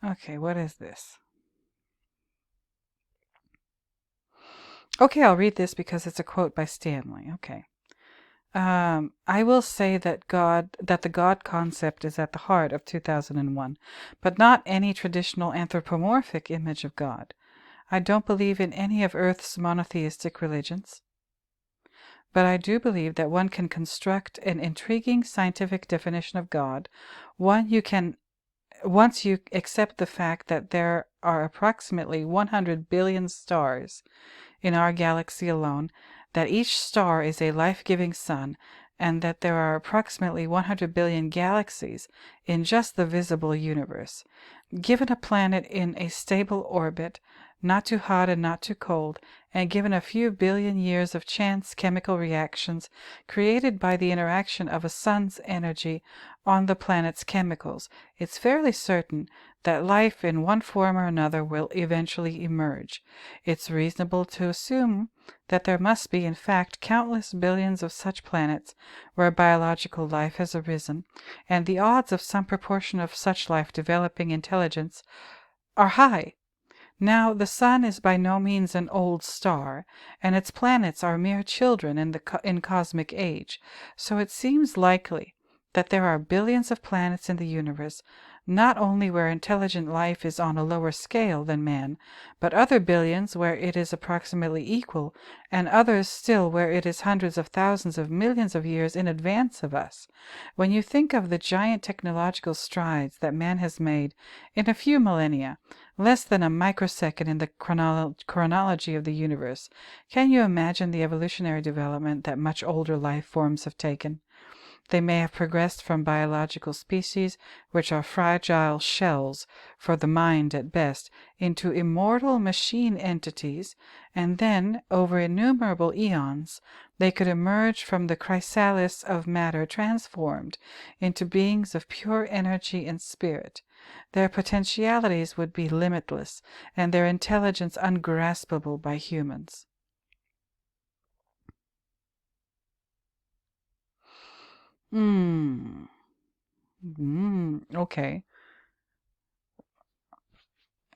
Okay, what is this? Okay, I'll read this because it's a quote by Stanley. Okay. I will say that the God concept is at the heart of 2001, but not any traditional anthropomorphic image of God. I don't believe in any of Earth's monotheistic religions, but I do believe that one can construct an intriguing scientific definition of God, once you accept the fact that there are approximately 100 billion stars in our galaxy alone, that each star is a life-giving sun, and that there are approximately 100 billion galaxies in just the visible universe. Given a planet in a stable orbit, not too hot and not too cold, and given a few billion years of chance chemical reactions created by the interaction of a sun's energy on the planet's chemicals, it's fairly certain that life in one form or another will eventually emerge. It's reasonable to assume that there must be, in fact, countless billions of such planets where biological life has arisen, and the odds of some proportion of such life developing intelligence are high. Now, the sun is by no means an old star, and its planets are mere children in cosmic age, so it seems likely that there are billions of planets in the universe, not only where intelligent life is on a lower scale than man, but other billions where it is approximately equal, and others still where it is hundreds of thousands of millions of years in advance of us. When you think of the giant technological strides that man has made in a few millennia, less than a microsecond in the chronology of the universe, can you imagine the evolutionary development that much older life forms have taken? They may have progressed from biological species, which are fragile shells for the mind at best, into immortal machine entities, and then, over innumerable eons, they could emerge from the chrysalis of matter transformed into beings of pure energy and spirit. Their potentialities would be limitless, and their intelligence ungraspable by humans. Okay.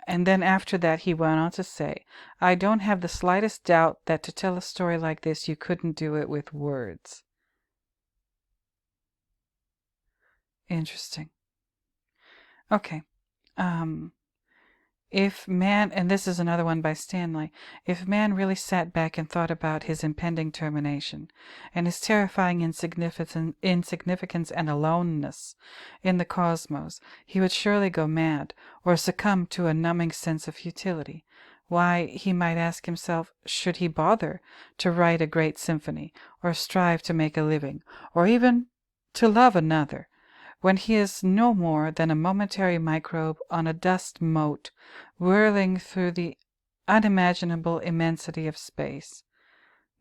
And then after that he went on to say, I don't have the slightest doubt that to tell a story like this you couldn't do it with words. Interesting. Okay. If man, and this is another one by Stanley, if man really sat back and thought about his impending termination, and his terrifying insignificance and aloneness in the cosmos, he would surely go mad, or succumb to a numbing sense of futility. Why, he might ask himself, should he bother to write a great symphony, or strive to make a living, or even to love another, when he is no more than a momentary microbe on a dust mote whirling through the unimaginable immensity of space?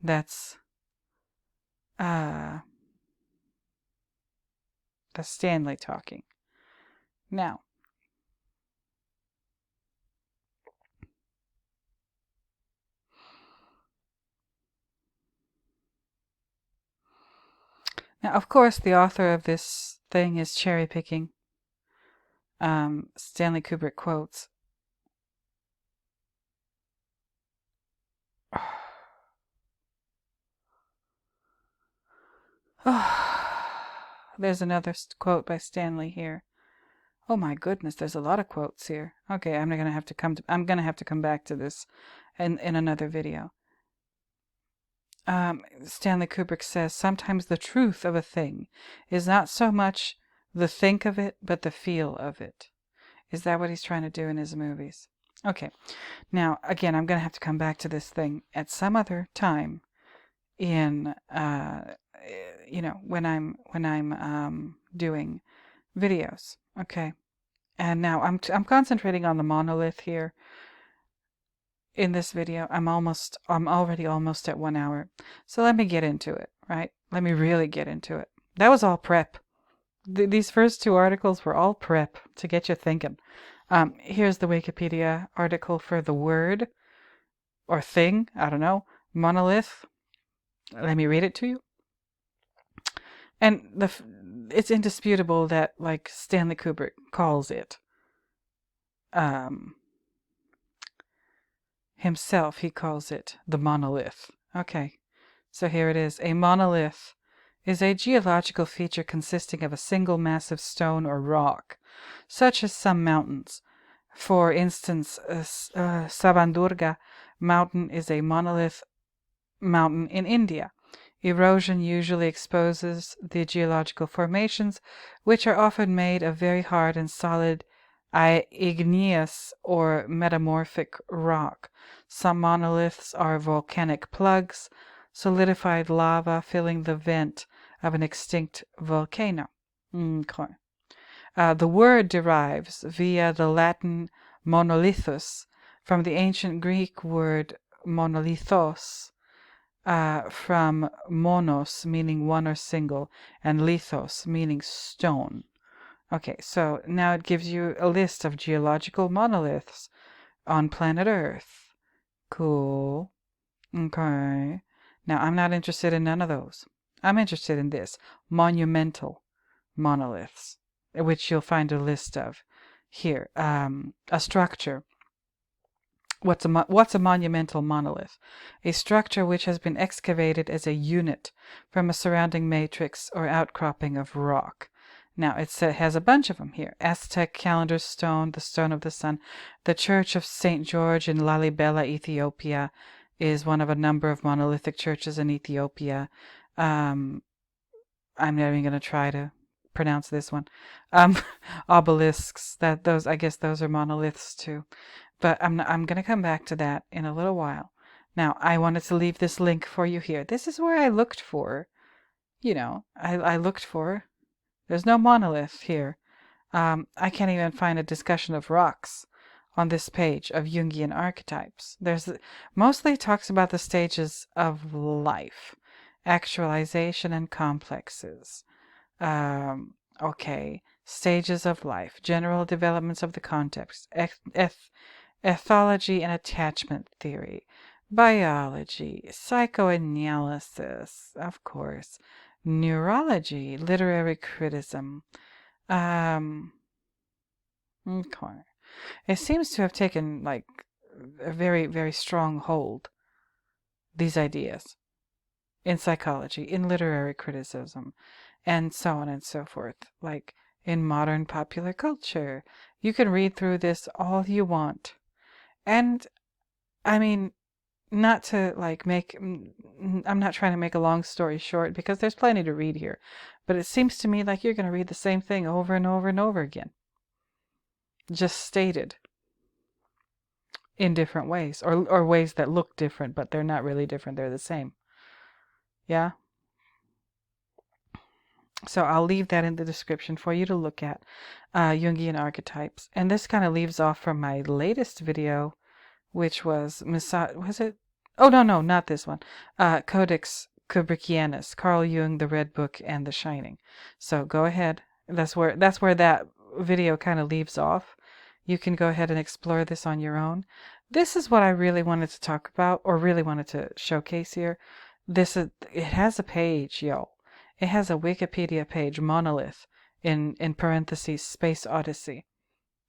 That's Stanley talking. Now, of course, the author of this thing is cherry picking Stanley Kubrick quotes. There's another quote by Stanley here. Oh my goodness, there's a lot of quotes here. Okay, I'm gonna have to come back to this in another video. Stanley Kubrick says, sometimes the truth of a thing is not so much the think of it, but the feel of it. Is that what he's trying to do in his movies? Okay. Now, again, I'm going to have to come back to this thing at some other time in, when I'm doing videos. Okay. And now I'm concentrating on the monolith here. In this video, I'm already almost at 1 hour. So let me get into it, right? Let me really get into it. That was all prep. These first two articles were all prep to get you thinking. Here's the Wikipedia article for the word or thing, I don't know, monolith. Let me read it to you. And it's indisputable that, like Stanley Kubrick calls it, himself, he calls it the monolith. Okay, so here it is. A monolith is a geological feature consisting of a single massive stone or rock, such as some mountains. For instance, Savandurga mountain is a monolith mountain in India. Erosion usually exposes the geological formations, which are often made of very hard and solid igneous or metamorphic rock. Some monoliths are volcanic plugs, solidified lava filling the vent of an extinct volcano. Okay. The word derives via the Latin monolithus from the ancient Greek word monolithos, from monos, meaning one or single, and lithos, meaning stone. Okay, so now it gives you a list of geological monoliths on planet Earth. Cool. Okay. Now, I'm not interested in none of those. I'm interested in this. Monumental monoliths, which you'll find a list of here. A structure. What's a monumental monolith? A structure which has been excavated as a unit from a surrounding matrix or outcropping of rock. Now, it has a bunch of them here. Aztec calendar stone, the stone of the sun. The Church of St. George in Lalibela, Ethiopia, is one of a number of monolithic churches in Ethiopia. I'm not even going to try to pronounce this one. Obelisks. I guess those are monoliths too. But I'm going to come back to that in a little while. Now, I wanted to leave this link for you here. This is where I looked for I looked for. There's no monolith here. I can't even find a discussion of rocks on this page of Jungian archetypes. Mostly talks about the stages of life, actualization and complexes. Okay, stages of life, general developments of the context, ethology and attachment theory, biology, psychoanalysis, of course, neurology, literary criticism. Okay. It seems to have taken like a very, very strong hold, these ideas, in psychology, in literary criticism, and so on and so forth, like in modern popular culture. You can read through this all you want. And I mean, not to like I'm not trying to make a long story short because there's plenty to read here, but it seems to me like you're going to read the same thing over and over and over again, just stated in different ways, or ways that look different, but they're not really different, they're the same. Yeah? So I'll leave that in the description for you to look at, Jungian archetypes. And this kind of leaves off from my latest video, which was was it? Oh, no, not this one. Codex Kubrickianus, Carl Jung, The Red Book, and The Shining. So go ahead. That's where that video kind of leaves off. You can go ahead and explore this on your own. This is what I really wanted to talk about, or really wanted to showcase here. It has a page, yo. It has a Wikipedia page, Monolith, in parentheses, Space Odyssey.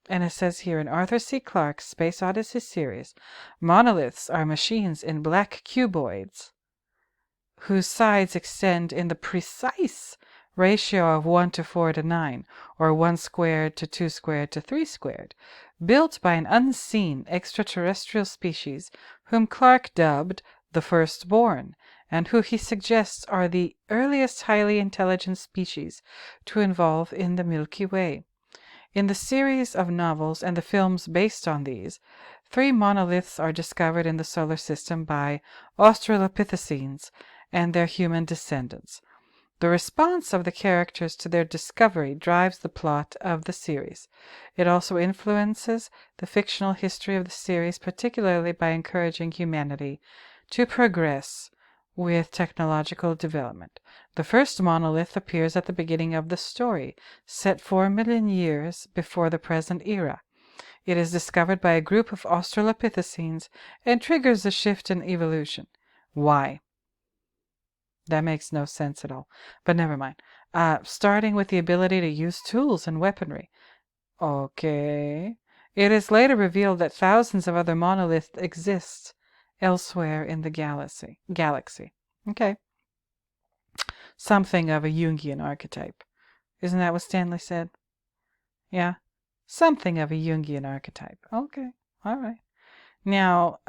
And it says here, in Arthur C. Clarke's Space Odyssey series, monoliths are machines in black cuboids whose sides extend in the precise ratio of 1 to 4 to 9, or 1 squared to 2 squared to 3 squared, built by an unseen extraterrestrial species whom Clarke dubbed the Firstborn, and who he suggests are the earliest highly intelligent species to evolve in the Milky Way. In the series of novels and the films based on these, 3 monoliths are discovered in the solar system by Australopithecines and their human descendants. The response of the characters to their discovery drives the plot of the series. It also influences the fictional history of the series, particularly by encouraging humanity to progress with technological development. The first monolith appears at the beginning of the story, set 4 million years before the present era. It is discovered by a group of Australopithecines and triggers a shift in evolution. Why? That makes no sense at all. But never mind. Starting with the ability to use tools and weaponry. Okay. It is later revealed that thousands of other monoliths exist elsewhere in the galaxy. Okay. Something of a Jungian archetype. Isn't that what Stanley said? Yeah. Something of a Jungian archetype. Okay. All right. Now,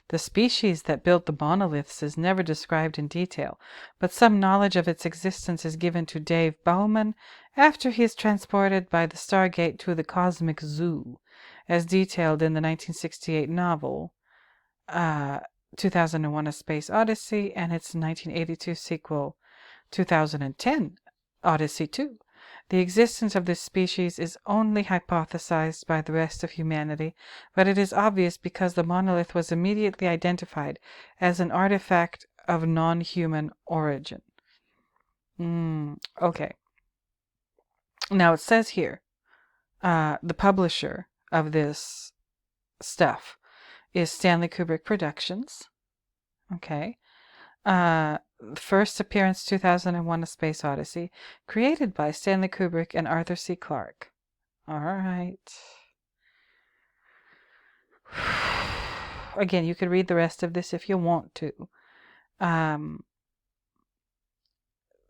the species that built the monoliths is never described in detail, but some knowledge of its existence is given to Dave Bowman after he is transported by the Stargate to the Cosmic Zoo, as detailed in the 1968 novel 2001: A Space Odyssey and its 1982 sequel 2010: Odyssey 2. The existence of this species is only hypothesized by the rest of humanity, but it is obvious because the monolith was immediately identified as an artifact of non-human origin. Okay. Now it says here, the publisher of this stuff is Stanley Kubrick Productions. Okay. First appearance 2001: A Space Odyssey, created by Stanley Kubrick and Arthur C. Clarke. All right. Again, you could read the rest of this if you want to.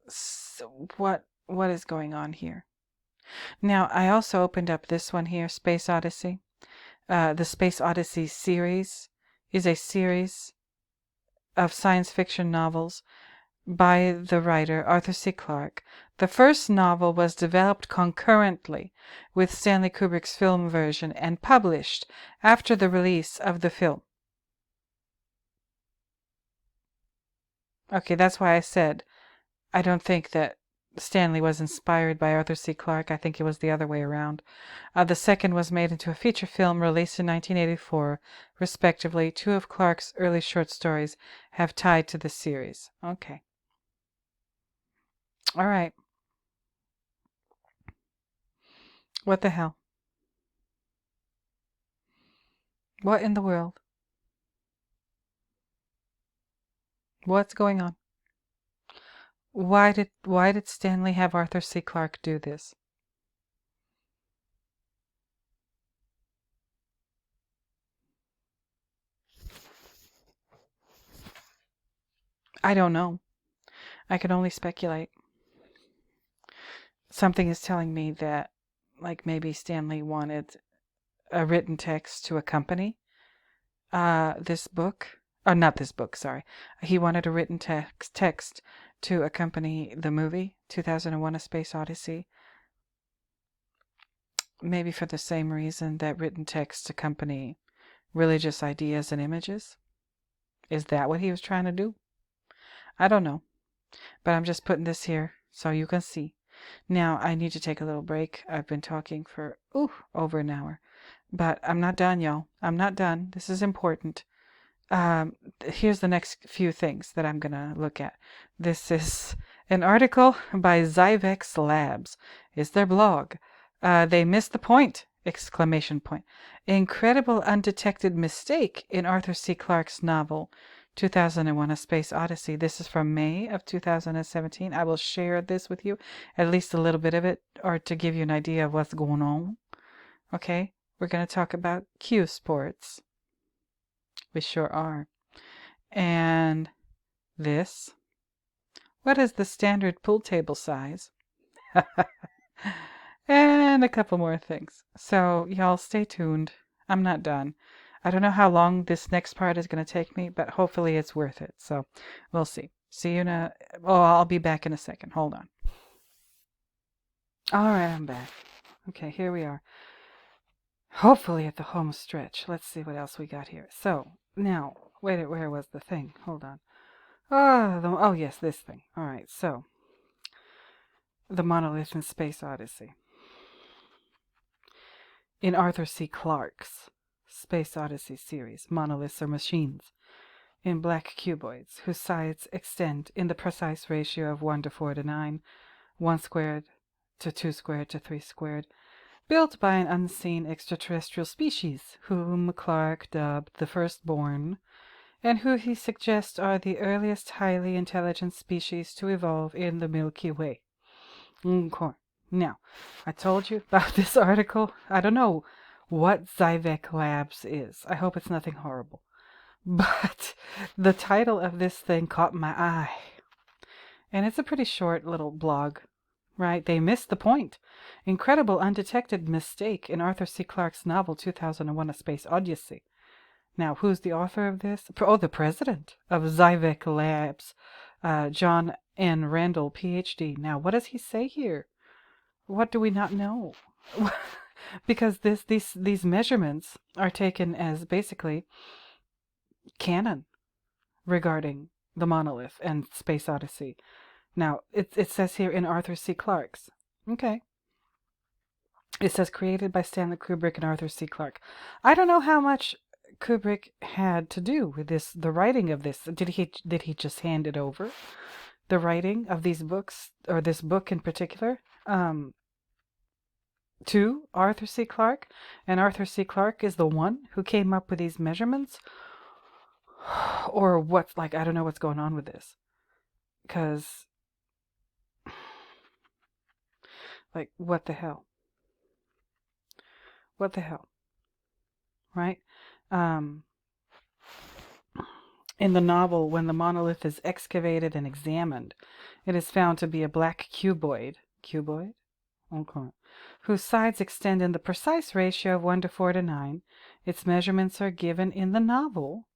So what is going on here? Now, I also opened up this one here, Space Odyssey. The Space Odyssey series is a series of science fiction novels by the writer Arthur C. Clarke. The first novel was developed concurrently with Stanley Kubrick's film version and published after the release of the film. Okay, that's why I said I don't think that Stanley was inspired by Arthur C. Clarke. I think it was the other way around. The second was made into a feature film released in 1984, respectively. Two of Clarke's early short stories have tied to the series. Okay. All right. What the hell? What in the world? What's going on? Why did Stanley have Arthur C. Clarke do this? I don't know. I can only speculate. Something is telling me that, like, maybe Stanley wanted a written text to accompany this book. Or not this book, sorry. He wanted a written text to accompany the movie 2001: A Space Odyssey. Maybe for the same reason that written texts accompany religious ideas and images. Is that what he was trying to do? I don't know. But I'm just putting this here so you can see. Now, I need to take a little break. I've been talking for, over an hour. But I'm not done, y'all. I'm not done. This is important. Here's the next few things that I'm going to look at. This is an article by Zyvex Labs. It's their blog. They missed the point! Exclamation point. Incredible undetected mistake in Arthur C. Clarke's novel 2001: A Space Odyssey. This is from May of 2017. I will share this with you, at least a little bit of it, or to give you an idea of what's going on. Okay? We're going to talk about Q sports. We sure are. And this. What is the standard pool table size? And a couple more things. So, y'all stay tuned. I'm not done. I don't know how long this next part is going to take me, but hopefully it's worth it. So, we'll see. See you in a... Oh, I'll be back in a second. Hold on. All right, I'm back. Okay, here we are. Hopefully at the home stretch. Let's see what else we got here. So, now, wait, where was the thing? Hold on. Oh, yes, this thing. All right, so, the Monolith and Space Odyssey. In Arthur C. Clarke's Space Odyssey series, monoliths are machines in black cuboids whose sides extend in the precise ratio of 1 to 4 to 9, 1 squared to 2 squared to 3 squared, built by an unseen extraterrestrial species, whom Clarke dubbed the Firstborn, and who he suggests are the earliest highly intelligent species to evolve in the Milky Way. Now, I told you about this article. I don't know what Zyvex Labs is. I hope it's nothing horrible. But the title of this thing caught my eye. And it's a pretty short little blog, right? They missed the point. Incredible undetected mistake in Arthur C. Clarke's novel 2001: A Space Odyssey. Now, who's the author of this? Oh, the president of Zyvex Labs, John N. Randall, Ph.D. Now, what does he say here? What do we not know? Because these measurements are taken as basically canon regarding the Monolith and Space Odyssey. Now, it says here in Arthur C. Clarke's. Okay. It says created by Stanley Kubrick and Arthur C. Clarke. I don't know how much Kubrick had to do with this, the writing of this. Did he just hand it over? The writing of these books, or this book in particular, to Arthur C. Clarke, and Arthur C. Clarke is the one who came up with these measurements? Or what's, like, I don't know what's going on with this. Because, like, what the hell? What the hell? Right? In the novel, when the monolith is excavated and examined, it is found to be a black cuboid. Cuboid? Okay. Whose sides extend in the precise ratio of 1 to 4 to 9. Its measurements are given in the novel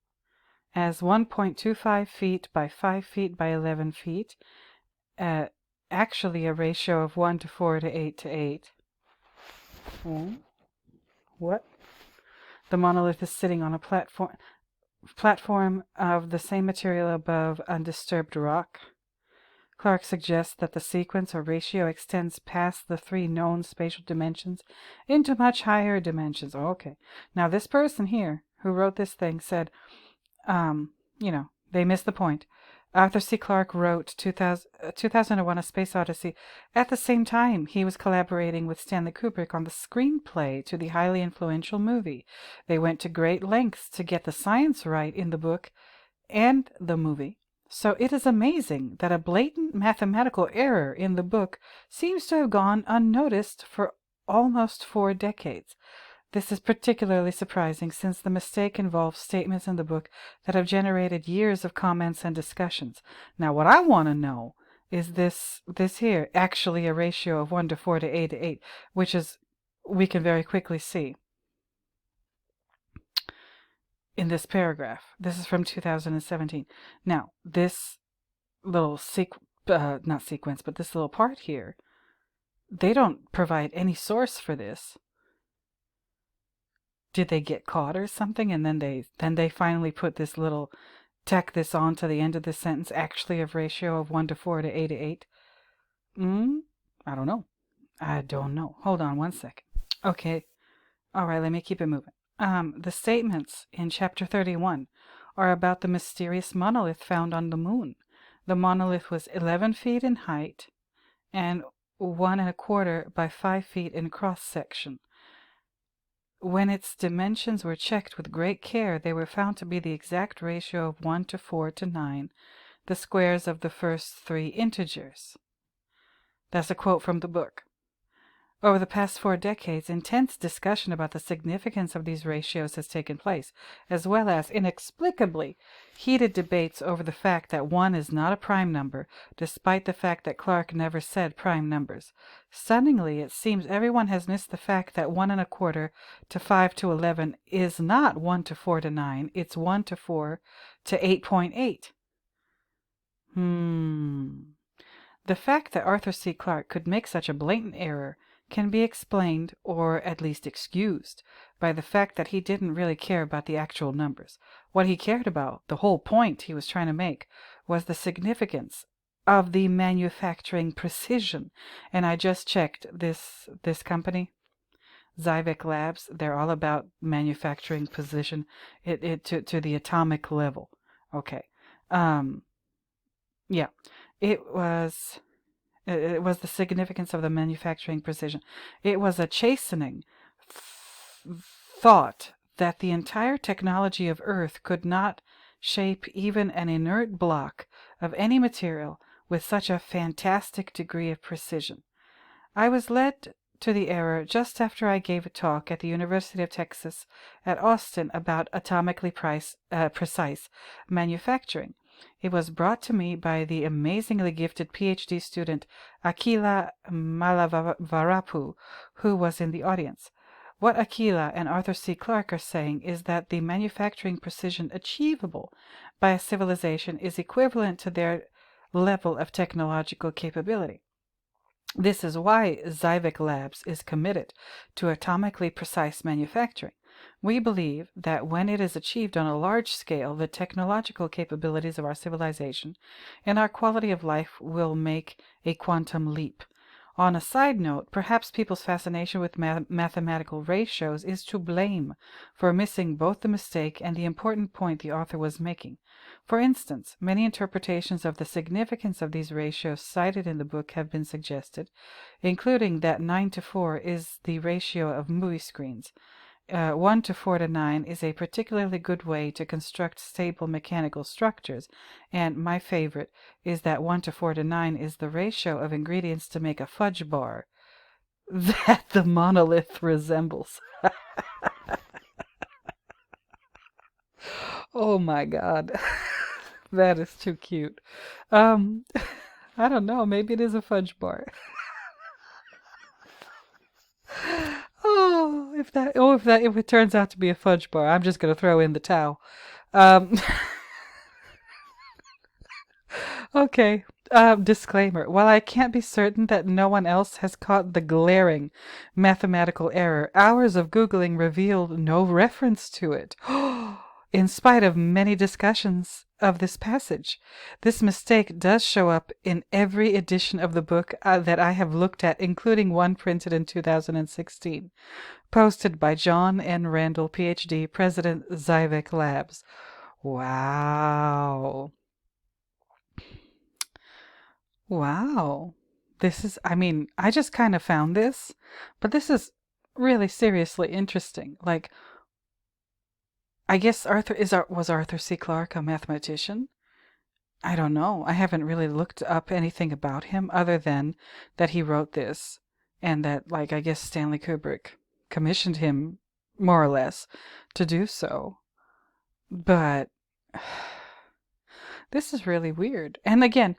as 1.25 feet by 5 feet by 11 feet. Actually a ratio of 1 to 4 to 8 to 8. What? The monolith is sitting on a platform of the same material above undisturbed rock, Clark suggests that the sequence or ratio extends past the 3 known spatial dimensions into much higher dimensions. Okay. Now, this person here who wrote this thing said, they missed the point. Arthur C. Clarke wrote 2001: A Space Odyssey. At the same time, he was collaborating with Stanley Kubrick on the screenplay to the highly influential movie. They went to great lengths to get the science right in the book and the movie. So it is amazing that a blatant mathematical error in the book seems to have gone unnoticed for almost 4 decades. This is particularly surprising since the mistake involves statements in the book that have generated years of comments and discussions. Now, what I want to know is this here actually a ratio of 1 to 4 to 8 to 8, which is, we can very quickly see in this paragraph. This is from 2017. Now, this little not sequence, but this little part here, they don't provide any source for this. Did they get caught or something? And then they finally put this little, tack this on to the end of the sentence, actually of ratio of 1 to 4 to 8 to 8. I don't know. Hold on one second. Okay. All right, let me keep it moving. The statements in chapter 31 are about the mysterious monolith found on the moon. The monolith was 11 feet in height and 1 1/4 by 5 feet in cross section. When its dimensions were checked with great care, they were found to be the exact ratio of 1 to 4 to 9, the squares of the first 3 integers. That's a quote from the book. Over the past 4 decades, intense discussion about the significance of these ratios has taken place, as well as, inexplicably, heated debates over the fact that 1 is not a prime number, despite the fact that Clarke never said prime numbers. Stunningly, it seems everyone has missed the fact that 1 1/4 to 5 to 11 is not 1 to 4 to 9, it's 1 to 4 to 8.8. The fact that Arthur C. Clarke could make such a blatant error can be explained, or at least excused, by the fact that he didn't really care about the actual numbers. What he cared about, the whole point he was trying to make, was the significance of the manufacturing precision. And I just checked this company, Zyvek Labs. They're all about manufacturing precision to the atomic level. Okay. Yeah. It was the significance of the manufacturing precision. It was a chastening thought that the entire technology of Earth could not shape even an inert block of any material with such a fantastic degree of precision. I was led to the error just after I gave a talk at the University of Texas at Austin about atomically precise manufacturing. It was brought to me by the amazingly gifted PhD student Akila Malavarapu, who was in the audience. What Akila and Arthur C. Clarke are saying is that the manufacturing precision achievable by a civilization is equivalent to their level of technological capability. This is why Zyvek Labs is committed to atomically precise manufacturing. We believe that when it is achieved on a large scale, the technological capabilities of our civilization and our quality of life will make a quantum leap. On a side note, perhaps people's fascination with mathematical ratios is to blame for missing both the mistake and the important point the author was making. For instance, many interpretations of the significance of these ratios cited in the book have been suggested, including that 9 to 4 is the ratio of movie screens. 1 to 4 to 9 is a particularly good way to construct stable mechanical structures, and my favorite is that 1 to 4 to 9 is the ratio of ingredients to make a fudge bar that the monolith resembles. Oh my God. That is too cute. I don't know, maybe it is a fudge bar. If it turns out to be a fudge bar, I'm just gonna throw in the towel. Okay. Disclaimer. While I can't be certain that no one else has caught the glaring mathematical error, hours of Googling revealed no reference to it. in spite of many discussions of this passage. This mistake does show up in every edition of the book that I have looked at, including one printed in 2016, posted by John N. Randall, PhD, President, Zyvek Labs. Wow. Wow. This is, I mean, I just kind of found this, but this is really seriously interesting. Like, I guess was Arthur C. Clarke a mathematician? I don't know. I haven't really looked up anything about him other than that he wrote this and that, like, I guess Stanley Kubrick commissioned him, more or less, to do so. But this is really weird. And again,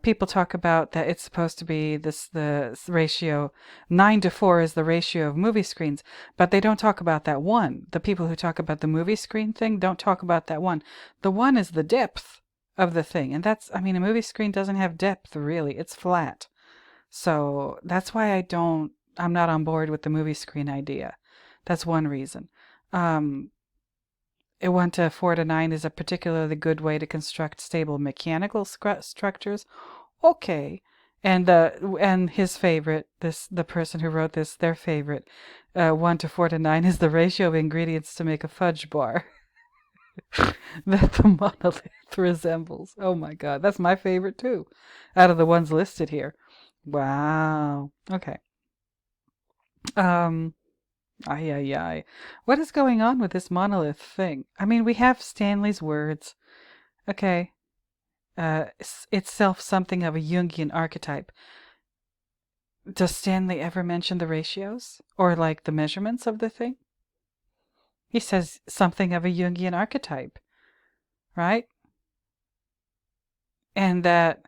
people talk about that it's supposed to be the ratio 9:4 is the ratio of movie screens, but they don't talk about that one. The people who talk about the movie screen thing don't talk about that one. The one is the depth of the thing, and a movie screen doesn't have depth really. It's flat. So that's why I'm not on board with the movie screen idea. That's one reason. A 1:4 to 9 is a particularly good way to construct stable mechanical structures. Okay. And his favorite, the person who wrote this, their favorite, 1:4 to 9 is the ratio of ingredients to make a fudge bar that the monolith resembles. Oh my God, that's my favorite too, out of the ones listed here. Wow. Okay. Ay. What is going on with this monolith thing? I mean, we have Stanley's words. Okay. Itself something of a Jungian archetype. Does Stanley ever mention the ratios? Or like the measurements of the thing? He says something of a Jungian archetype. Right? And that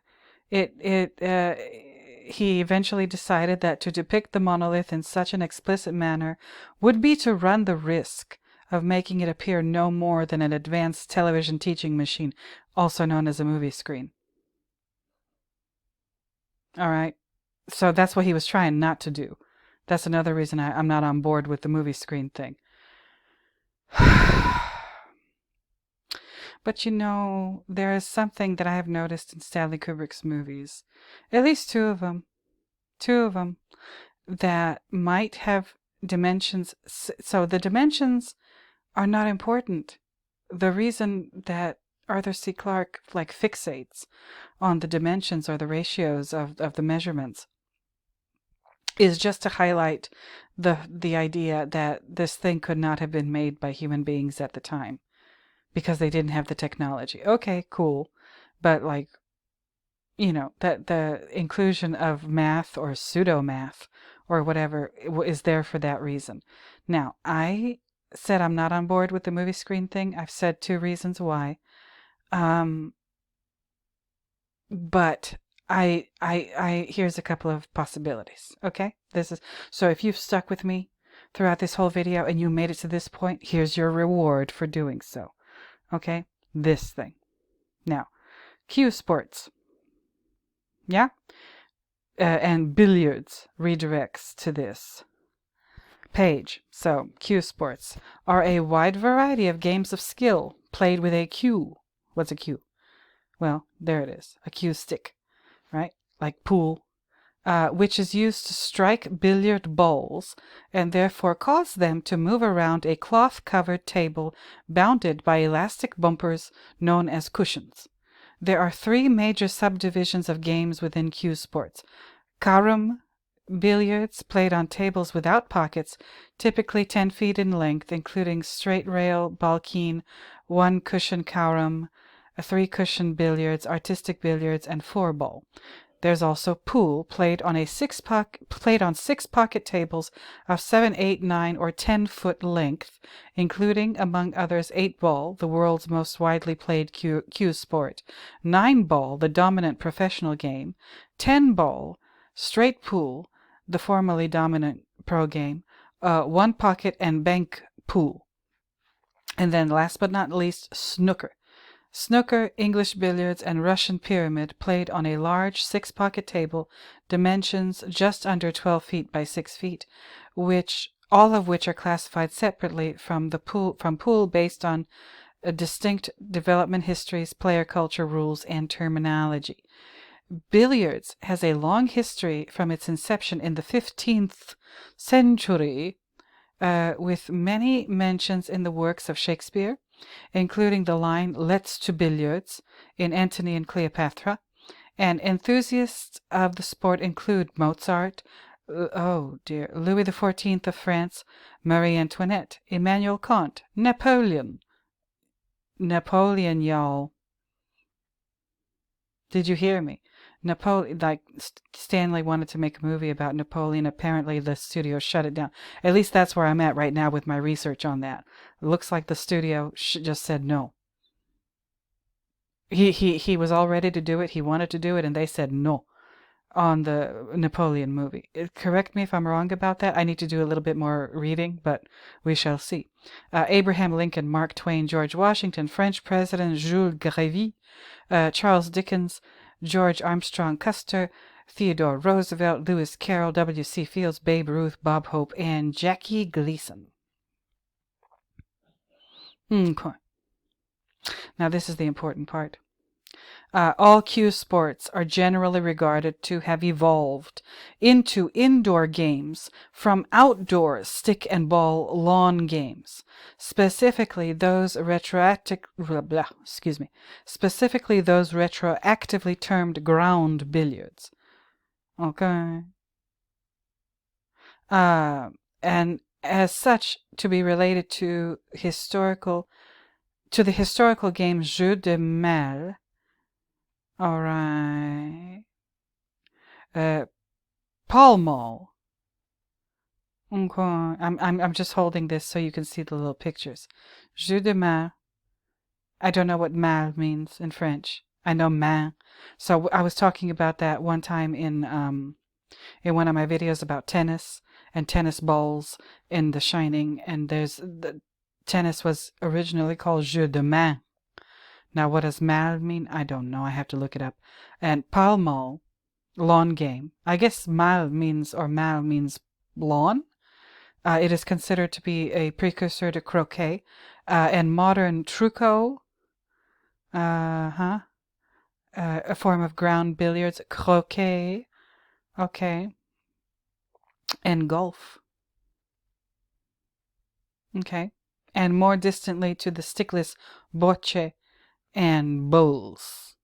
he eventually decided that to depict the monolith in such an explicit manner would be to run the risk of making it appear no more than an advanced television teaching machine, also known as a movie screen. All right. So that's what he was trying not to do. That's another reason I'm not on board with the movie screen thing. But there is something that I have noticed in Stanley Kubrick's movies, at least two of them, that might have dimensions. So the dimensions are not important. The reason that Arthur C. Clarke fixates on the dimensions or the ratios of the measurements is just to highlight the idea that this thing could not have been made by human beings at the time because they didn't have the technology. Okay, cool. But that the inclusion of math or pseudo-math or whatever is there for that reason. Now, I said I'm not on board with the movie screen thing. I've said two reasons why. But I here's a couple of possibilities. Okay? So if you've stuck with me throughout this whole video and you made it to this point, here's your reward for doing so. Okay? This thing. Now, Q Sports. Yeah? And billiards redirects to this page. So, Q Sports are a wide variety of games of skill played with a cue. What's a cue? Well, there it is. A cue stick, right? Like pool, which is used to strike billiard balls and therefore cause them to move around a cloth-covered table bounded by elastic bumpers known as cushions. There are three major subdivisions of games within Q Sports. Carom billiards, played on tables without pockets, typically 10 feet in length, including straight rail, balkeen, one cushion carom, three cushion billiards, artistic billiards, and four ball. There's also pool, played on 6 pocket tables of 7, 8, 9, or 10 foot length, including, among others, 8 ball, the world's most widely played cue sport, 9 ball, the dominant professional game, 10 ball, straight pool, the formerly dominant pro game, 1 pocket and bank pool. And then last but not least, snooker. Snooker, English billiards, and Russian pyramid, played on a large 6-pocket table, dimensions just under 12 feet by 6 feet, which all of which are classified separately from pool based on distinct development histories, player culture rules, and terminology. Billiards has a long history from its inception in the 15th century, with many mentions in the works of Shakespeare, including the line "Let's to billiards" in Antony and Cleopatra, and enthusiasts of the sport include Mozart, Louis XIV of France, Marie Antoinette, Immanuel Kant, Napoleon, y'all. Did you hear me? Napoleon, like Stanley wanted to make a movie about Napoleon. Apparently the studio shut it down. At least that's where I'm at right now with my research on that. It looks like the studio just said no. He was all ready to do it. He wanted to do it, and they said no on the Napoleon movie. Correct me if I'm wrong about that. I need to do a little bit more reading, but we shall see. Abraham Lincoln, Mark Twain, George Washington, French President Jules Grévy, Charles Dickens, George Armstrong Custer, Theodore Roosevelt, Lewis Carroll, W.C. Fields, Babe Ruth, Bob Hope, and Jackie Gleason. Okay. Now this is the important part. All cue sports are generally regarded to have evolved into indoor games from outdoor stick and ball lawn games, specifically those retroactively termed ground billiards. Okay. And as such, to be related to the historical game Jeu de Mal. All right. Pall Mall. Okay. I'm just holding this so you can see the little pictures. Jeu de Mal. I don't know what mal means in French. I know main. So I was talking about that one time in one of my videos about tennis and tennis balls in The Shining, and the tennis was originally called Jeu de Main. Now, what does mal mean? I don't know. I have to look it up. And pall mall, lawn game. I guess mal means lawn. It is considered to be a precursor to croquet. And modern truco, a form of ground billiards, croquet. Okay. And golf. Okay. And more distantly to the stickless bocce and bowls.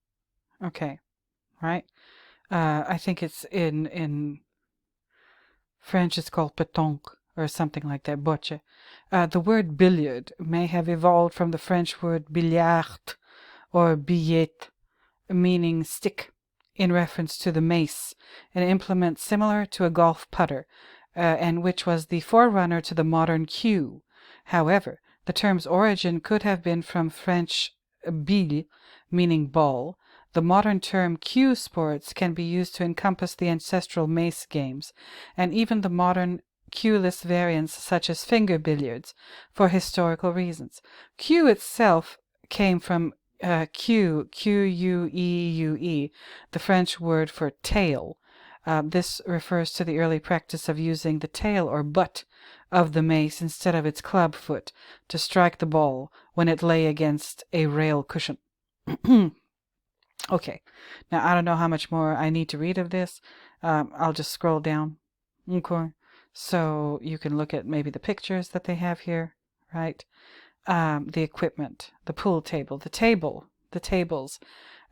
Okay, right? I think it's in French it's called pétanque or something like that, bocce. The word billiard may have evolved from the French word billard or billet, meaning stick, in reference to the mace, an implement similar to a golf putter, and which was the forerunner to the modern cue. However, the term's origin could have been from French bille, meaning ball. The modern term cue sports can be used to encompass the ancestral mace games, and even the modern cueless variants such as finger billiards, for historical reasons. Cue itself came from Q-U-E-U-E, the French word for tail. This refers to the early practice of using the tail or butt of the mace instead of its club foot to strike the ball when it lay against a rail cushion. Okay, now I don't know how much more I need to read of this. I'll just scroll down. Okay, so you can look at maybe the pictures that they have here, right? The equipment, the pool table, the tables.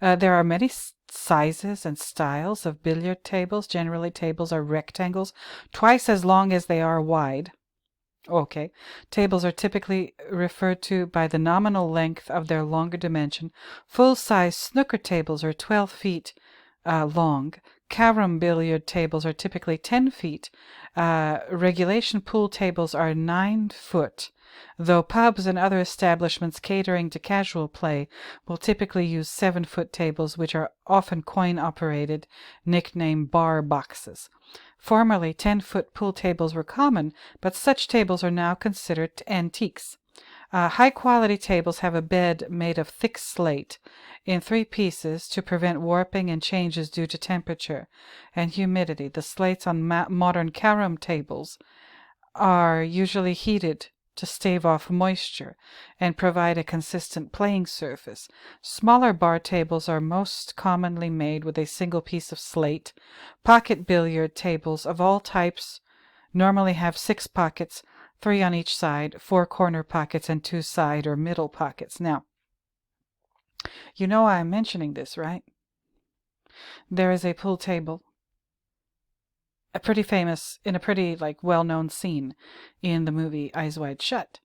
There are many sizes and styles of billiard tables. Generally, tables are rectangles, twice as long as they are wide. Okay. Tables are typically referred to by the nominal length of their longer dimension. Full-size snooker tables are 12 feet long. Carom billiard tables are typically 10 feet. Regulation pool tables are 9 foot, though pubs and other establishments catering to casual play will typically use 7-foot tables, which are often coin-operated, nicknamed bar boxes. Formerly, 10-foot pool tables were common, but such tables are now considered antiques. High-quality tables have a bed made of thick slate in 3 pieces to prevent warping and changes due to temperature and humidity. The slates on modern carom tables are usually heated to stave off moisture and provide a consistent playing surface. Smaller bar tables are most commonly made with a single piece of slate. Pocket billiard tables of all types normally have 6 pockets, 3 on each side, 4 corner pockets, and 2 side or middle pockets. Now, you know why I'm mentioning this, right? There is a pool table, a pretty famous, in a pretty well-known scene in the movie Eyes Wide Shut,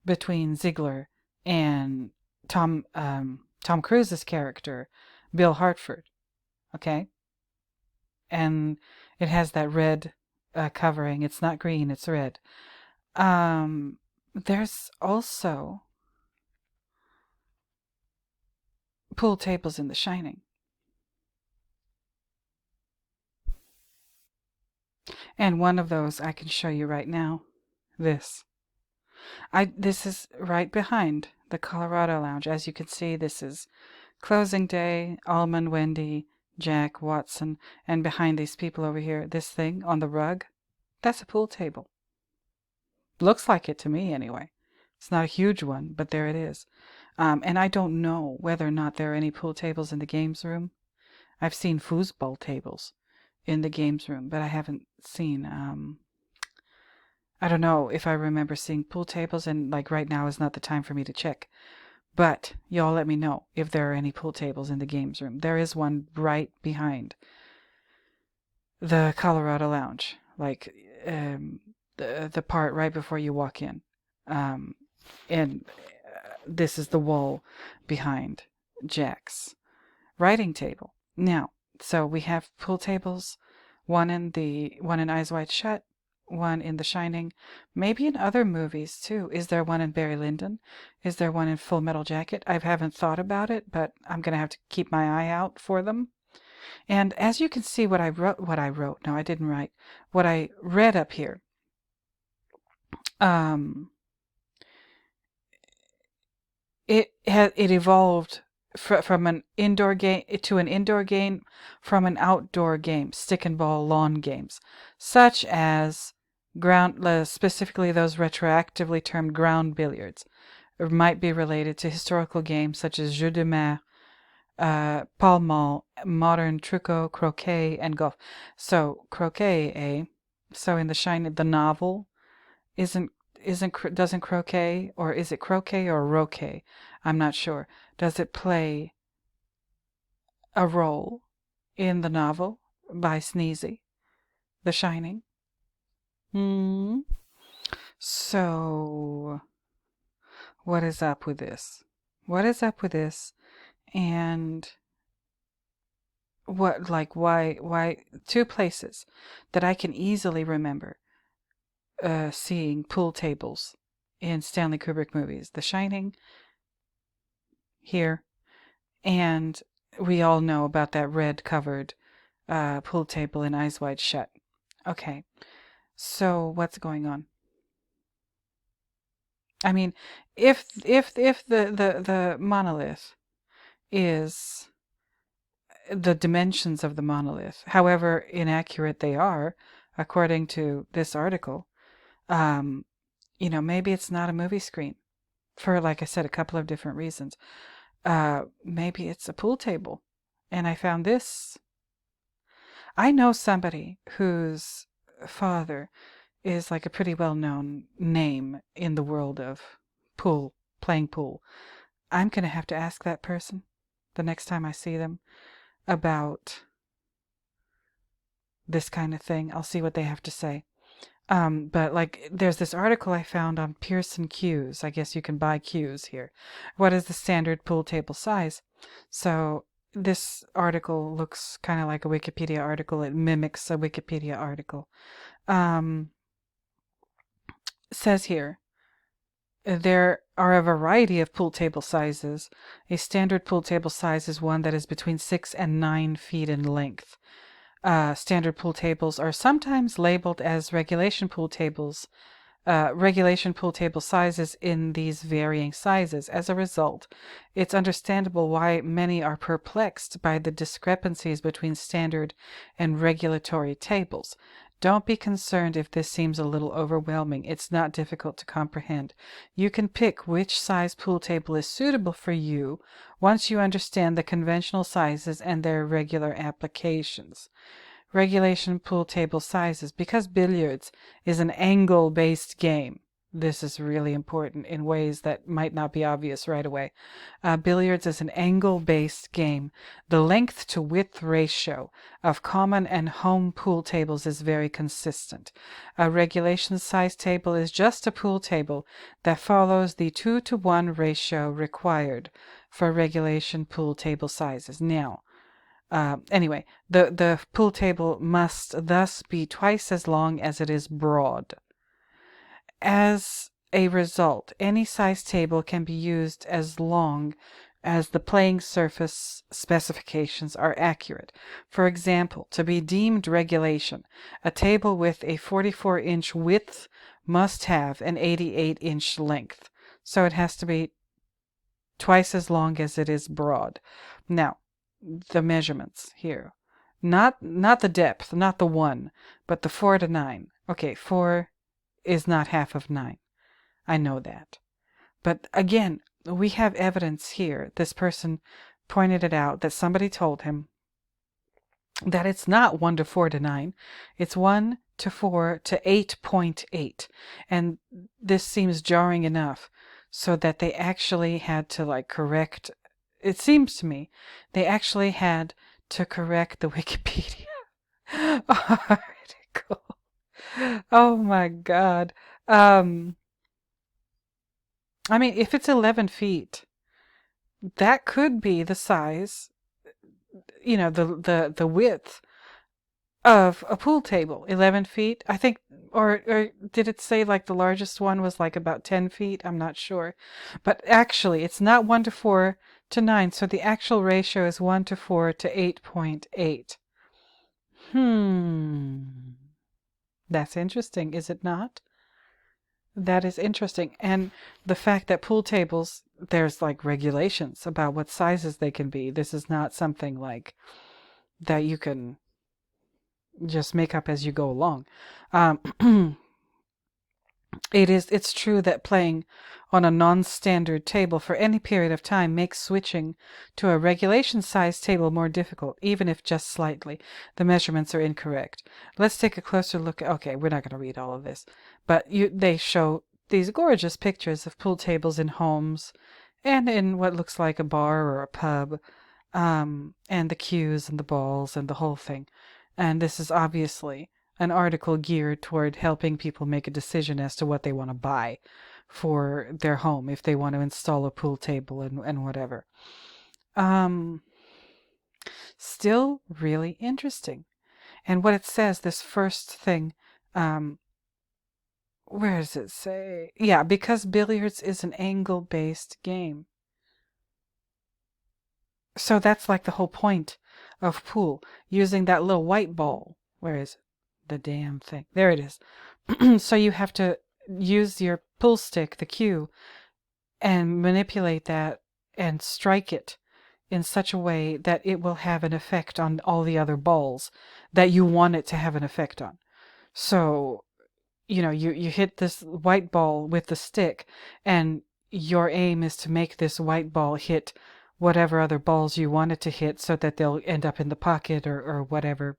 between Ziegler and Tom Cruise's character, Bill Hartford. Okay, and it has that red covering. It's not green; it's red. There's also pool tables in The Shining. And one of those I can show you right now. This is right behind the Colorado Lounge. As you can see, this is closing day, Almond, Wendy, Jack, Watson, and behind these people over here, this thing on the rug, that's a pool table. Looks like it to me anyway. It's not a huge one, but there it is. And I don't know whether or not there are any pool tables in the games room. I've seen foosball tables in the games room, but I haven't seen, I don't know if I remember seeing pool tables, and right now is not the time for me to check. But y'all let me know if there are any pool tables in the games room. There is one right behind the Colorado Lounge, the part right before you walk in. And this is the wall behind Jack's writing table. Now, so we have pool tables, one in Eyes Wide Shut, one in The Shining, maybe in other movies too. Is there one in Barry Lyndon? Is there one in Full Metal Jacket? I haven't thought about it, but I'm gonna have to keep my eye out for them. And as you can see, what I read up here. It evolved from an indoor game to an indoor game, from an outdoor game, stick and ball lawn games, such as specifically those retroactively termed ground billiards, or might be related to historical games such as jeu de main, pall mall, modern truco, croquet, and golf. So croquet, So in the novel, doesn't croquet, or is it croquet or roquet? I'm not sure. Does it play a role in the novel by Sneezy, The Shining? So, what is up with this? And why 2 places that I can easily remember seeing pool tables in Stanley Kubrick movies. The Shining, here, and we all know about that red-covered pool table in Eyes Wide Shut. Okay, so what's going on? I mean, if the monolith is the dimensions of the monolith, however inaccurate they are, according to this article, maybe it's not a movie screen for, like I said, a couple of different reasons. Maybe it's a pool table. And I found this. I know somebody whose father is a pretty well-known name in the world of playing pool. I'm going to have to ask that person the next time I see them about this kind of thing. I'll see what they have to say. But there's this article I found on Pearson Cues. I guess you can buy cues here. What is the standard pool table size? So this article looks kind of like a Wikipedia article. It mimics a Wikipedia article. Says here, there are a variety of pool table sizes. A standard pool table size is one that is between 6 and 9 feet in length. Standard pool tables are sometimes labeled as regulation pool table sizes in these varying sizes. As a result, it's understandable why many are perplexed by the discrepancies between standard and regulatory tables. Don't be concerned if this seems a little overwhelming. It's not difficult to comprehend. You can pick which size pool table is suitable for you once you understand the conventional sizes and their regular applications. Regulation pool table sizes. Because billiards is an angle-based game, this is really important in ways that might not be obvious right away. Billiards is an angle-based game. The length to width ratio of common and home pool tables is very consistent. A regulation size table is just a pool table that follows the 2-to-1 ratio required for regulation pool table sizes. Now, anyway, the pool table must thus be twice as long as it is broad. As a result, any size table can be used as long as the playing surface specifications are accurate. For example, to be deemed regulation, a table with a 44-inch width must have an 88-inch length. So it has to be twice as long as it is broad. Now, the measurements here. Not the depth, not the 1, but the 4 to 9. Okay, 4 is not half of 9. I know that. But again, we have evidence here. This person pointed it out, that somebody told him that it's not 1 to 4 to 9. It's 1 to 4 to 8.8. And this seems jarring enough so that they actually had to correct. It seems to me they actually had to correct the Wikipedia article. Oh my God. I mean, if it's 11 feet, that could be the size, the width of a pool table. 11 feet, I think, or did it say the largest one was about 10 feet? I'm not sure. But actually, it's not 1 to 4 to 9, so the actual ratio is 1 to 4 to 8.8. That's interesting, is it not? That is interesting. And the fact that pool tables, there's regulations about what sizes they can be. This is not something that you can just make up as you go along. It's true that playing on a non-standard table for any period of time makes switching to a regulation size table more difficult, even if just slightly. The measurements are incorrect. Let's take a closer look. Okay, we're not going to read all of this, but they show these gorgeous pictures of pool tables in homes and in what looks like a bar or a pub, and the cues and the balls and the whole thing. And this is obviously an article geared toward helping people make a decision as to what they want to buy for their home, if they want to install a pool table and whatever. Still really interesting. And what it says, this first thing, where does it say? Yeah, because billiards is an angle-based game. So that's the whole point of pool, using that little white ball. Where is it? The damn thing. There it is. So you have to use your pull stick, the cue, and manipulate that and strike it in such a way that it will have an effect on all the other balls that you want it to have an effect on. So, you hit this white ball with the stick, and your aim is to make this white ball hit whatever other balls you want it to hit so that they'll end up in the pocket or whatever.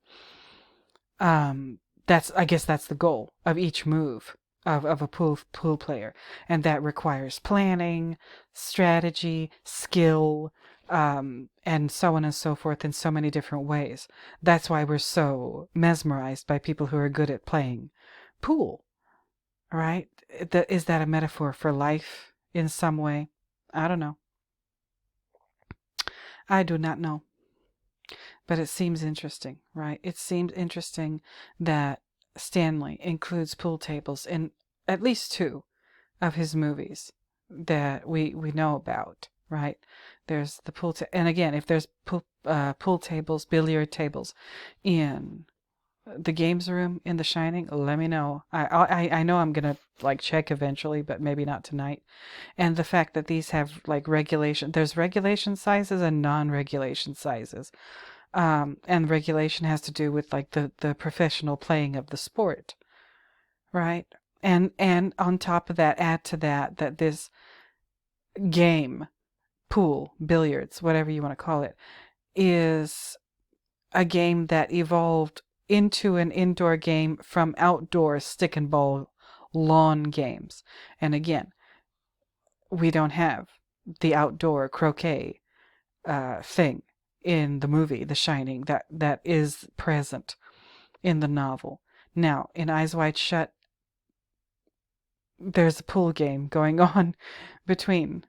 I guess that's the goal of each move of a pool player, and that requires planning, strategy, skill, and so on and so forth in so many different ways. That's why we're so mesmerized by people who are good at playing pool, right? Is that a metaphor for life in some way? I don't know. I do not know. But it seems interesting, right? It seems interesting that Stanley includes pool tables in at least 2 of his movies that we know about, right? There's the pool and again, if there's pool tables, billiard tables in the games room in The Shining, let me know. I know I'm gonna check eventually, but maybe not tonight. And the fact that these have regulation, there's regulation sizes and non-regulation sizes. And regulation has to do with like the professional playing of the sport, right? And on top of that, add to that this game, pool, billiards, whatever you want to call it, is a game that evolved into an indoor game from outdoor stick and ball lawn games. And again, we don't have the outdoor croquet thing in the movie The Shining that is present in the novel. Now, in Eyes Wide Shut, there's a pool game going on between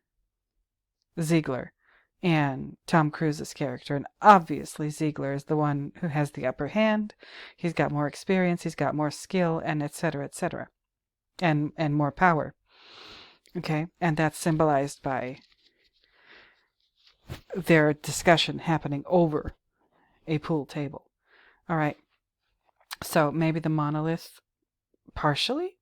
Ziegler and Tom Cruise's character. And obviously, Ziegler is the one who has the upper hand. He's got more experience, he's got more skill, and etc., etc., and more power. Okay, and that's symbolized by their discussion happening over a pool table. All right, so maybe the monolith partially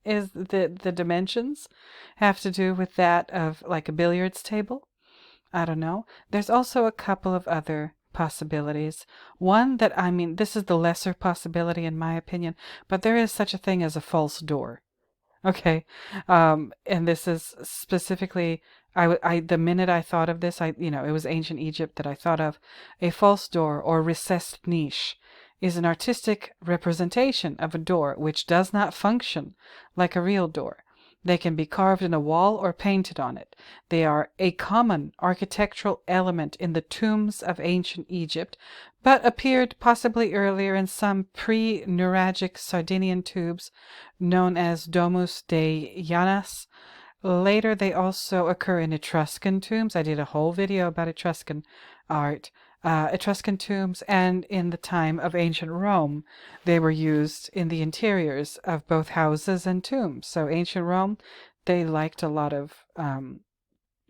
is the dimensions have to do with that of like a billiards table. I don't know. There's also a couple of other possibilities. One that, I mean, this is the lesser possibility in my opinion, but there is such a thing as a false door. Okay. And this is specifically, the minute I thought of this, it was ancient Egypt that I thought of. A false door or recessed niche is an artistic representation of a door which does not function like a real door. They can be carved in a wall or painted on it. They are a common architectural element in the tombs of ancient Egypt, but appeared possibly earlier in some pre-nuragic Sardinian tombs known as Domus de Llanas. Later, they also occur in Etruscan tombs. I did a whole video about Etruscan art. Etruscan tombs, and in the time of ancient Rome, they were used in the interiors of both houses and tombs. So ancient Rome, they liked a lot of,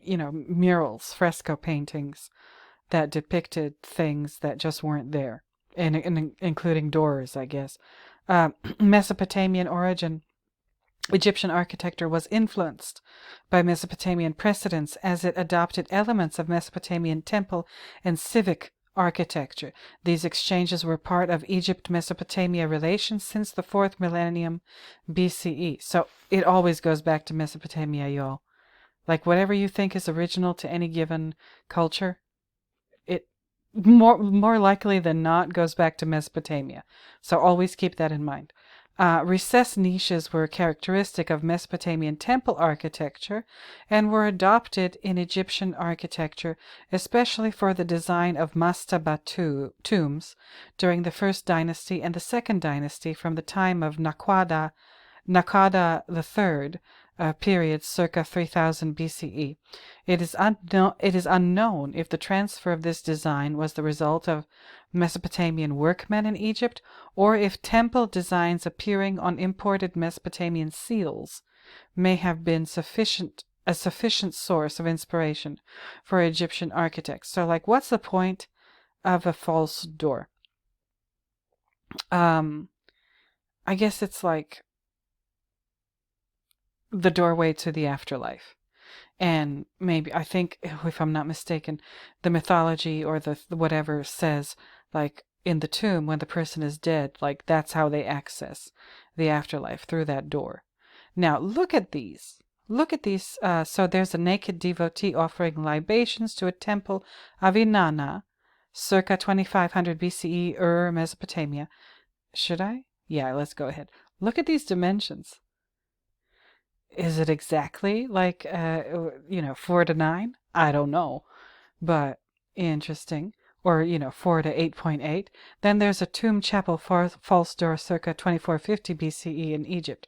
murals, fresco paintings that depicted things that just weren't there, and including doors, I guess. Mesopotamian origin. Egyptian architecture was influenced by Mesopotamian precedents as it adopted elements of Mesopotamian temple and civic architecture. These exchanges were part of Egypt-Mesopotamia relations since the 4th millennium BCE. So it always goes back to Mesopotamia, y'all. Like whatever you think is original to any given culture, it more likely than not goes back to Mesopotamia. So always keep that in mind. Recessed niches were characteristic of Mesopotamian temple architecture and were adopted in Egyptian architecture, especially for the design of mastaba tombs during the First Dynasty and the Second Dynasty from the time of Naqada III, period circa 3000 BCE. It is unknown if the transfer of this design was the result of Mesopotamian workmen in Egypt, or if temple designs appearing on imported Mesopotamian seals may have been a sufficient source of inspiration for Egyptian architects. So, like, what's the point of a false door? I guess it's like the doorway to the afterlife. And maybe, I think, if I'm not mistaken, the mythology or the whatever says, like, in the tomb, when the person is dead, like, that's how they access the afterlife, through that door. Now, look at these. Look at these. So there's a naked devotee offering libations to a temple of Inanna, circa 2500 BCE, Mesopotamia. Should I? Yeah, let's go ahead. Look at these dimensions. Is it exactly like, 4 to 9? I don't know, but interesting. Or, 4 to 8.8. Then there's a tomb chapel false door circa 2450 BCE in Egypt.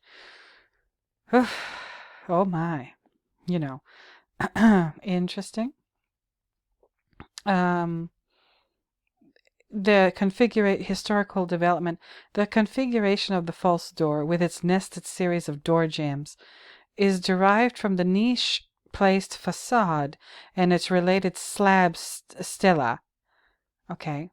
Oh my, interesting. The historical development, the configuration of the false door with its nested series of door jambs is derived from the niche-placed facade and its related slab stela, okay,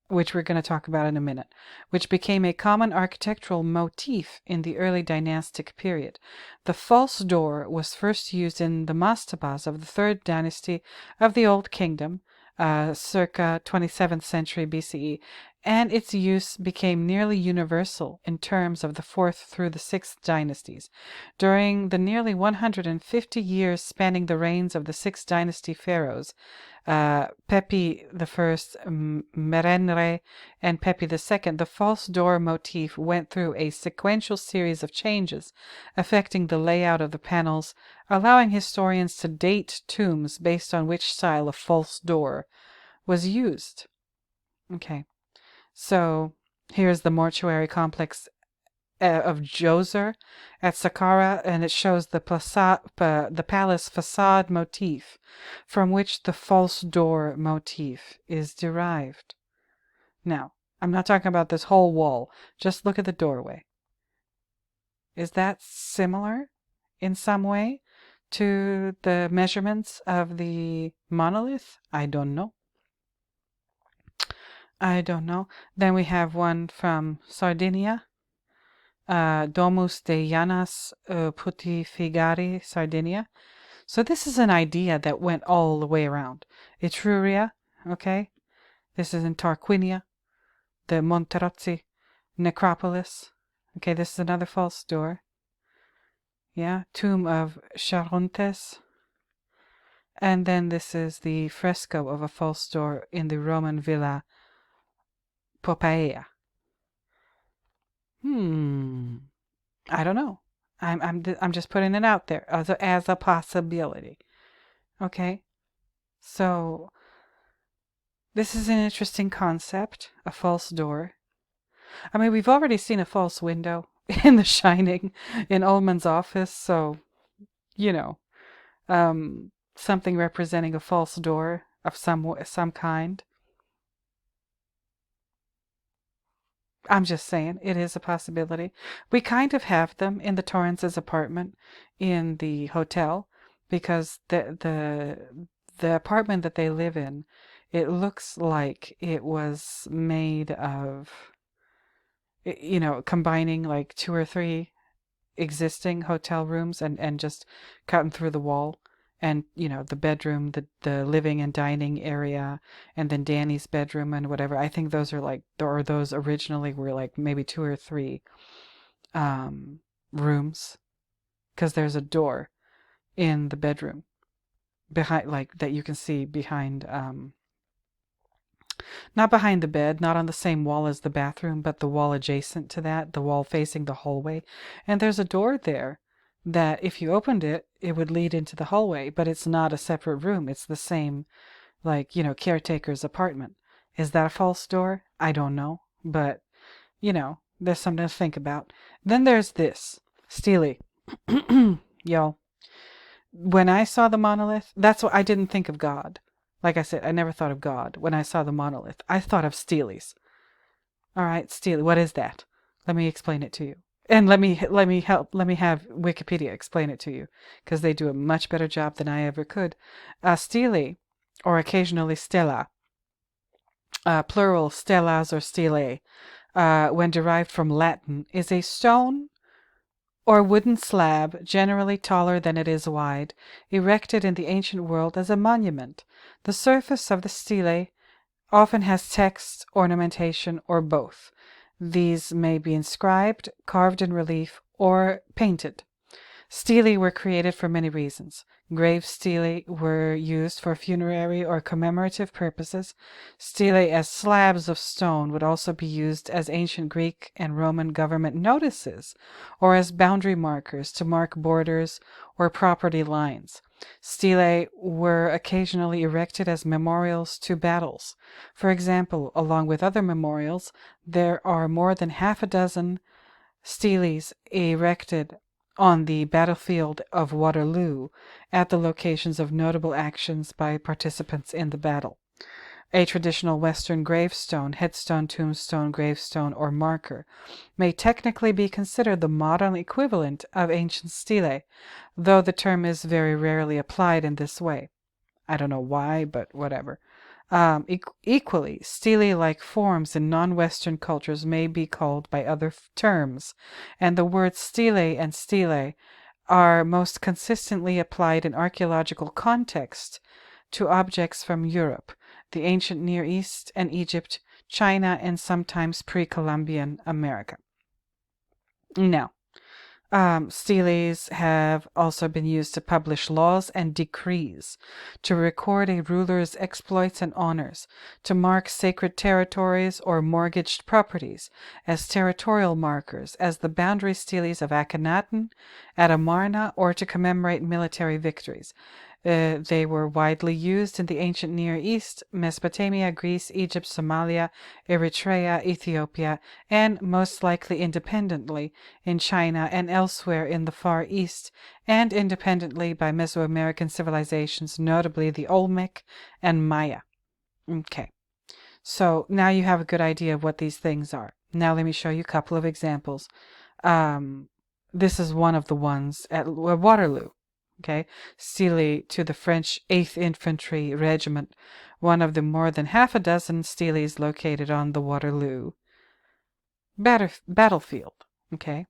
which we're going to talk about in a minute, which became a common architectural motif in the early dynastic period. The false door was first used in the mastabas of the Third Dynasty of the Old Kingdom, circa 27th century BCE, and its use became nearly universal in terms of the 4th through the 6th dynasties. During the nearly 150 years spanning the reigns of the 6th dynasty pharaohs, Pepi I, Merenre, and Pepi II, the false door motif went through a sequential series of changes affecting the layout of the panels, allowing historians to date tombs based on which style of false door was used. Okay, so here's the mortuary complex of Djoser at Saqqara, and it shows the palace facade motif from which the false door motif is derived. Now, I'm not talking about this whole wall. Just look at the doorway. Is that similar in some way to the measurements of the monolith? I don't know. Then we have one from Sardinia. Domus de Llanas Putifigari, Sardinia. So this is an idea that went all the way around. Etruria, okay? This is in Tarquinia, the Monterozzi necropolis. Okay, this is another false door. Yeah, tomb of Charontes. And then this is the fresco of a false door in the Roman villa Poppaea. I don't know. I'm just putting it out there as a possibility. Okay? So this is an interesting concept, a false door. I mean, we've already seen a false window in The Shining in Ullman's office, so something representing a false door of some kind. I'm just saying, it is a possibility. We kind of have them in the Torrance's apartment in the hotel, because the apartment that they live in, it looks like it was made of, combining like 2 or 3 existing hotel rooms and just cutting through the wall. And, the bedroom, the living and dining area, and then Danny's bedroom and whatever. I think those are those originally were like maybe 2 or 3 rooms, because there's a door in the bedroom behind, like, that you can see behind, not behind the bed, not on the same wall as the bathroom, but the wall adjacent to that, the wall facing the hallway. And there's a door there that if you opened it, it would lead into the hallway, but it's not a separate room. It's the same, caretaker's apartment. Is that a false door? I don't know, but, there's something to think about. Then there's this. Steely. Yo. When I saw the monolith, that's what I didn't think of God. Like I said, I never thought of God when I saw the monolith. I thought of Steely's. All right, Steely, what is that? Let me explain it to you. And let me have Wikipedia explain it to you, because they do a much better job than I ever could. Stele, or occasionally stella, plural stellas or stelae, when derived from Latin, is a stone or wooden slab, generally taller than it is wide, erected in the ancient world as a monument. The surface of the stele often has text, ornamentation, or both. These may be inscribed, carved in relief, or painted. Stelae were created for many reasons. Grave stelae were used for funerary or commemorative purposes. Stelae as slabs of stone would also be used as ancient Greek and Roman government notices, or as boundary markers to mark borders or property lines. Stelae were occasionally erected as memorials to battles. For example, along with other memorials, there are more than half a dozen steles erected on the battlefield of Waterloo at the locations of notable actions by participants in the battle. A traditional Western gravestone, headstone, tombstone, gravestone, or marker may technically be considered the modern equivalent of ancient stele, though the term is very rarely applied in this way. I don't know why, but whatever. Equally, stele-like forms in non-Western cultures may be called by other terms, and the words stele and stele are most consistently applied in archaeological context to objects from Europe. the ancient Near East and Egypt, China, and sometimes pre-Columbian America. Now, steles have also been used to publish laws and decrees, to record a ruler's exploits and honors, to mark sacred territories or mortgaged properties as territorial markers, as the boundary steles of Akhenaten at Amarna, or to commemorate military victories. They were widely used in the ancient Near East, Mesopotamia, Greece, Egypt, Somalia, Eritrea, Ethiopia, and most likely independently in China and elsewhere in the Far East, and independently by Mesoamerican civilizations, notably the Olmec and Maya. Okay, so now you have a good idea of what these things are. Now let me show you a couple of examples. This is one of the ones at Waterloo. Okay, stele to the French 8th Infantry Regiment, one of the more than half a dozen steles located on the Waterloo battlefield. Okay,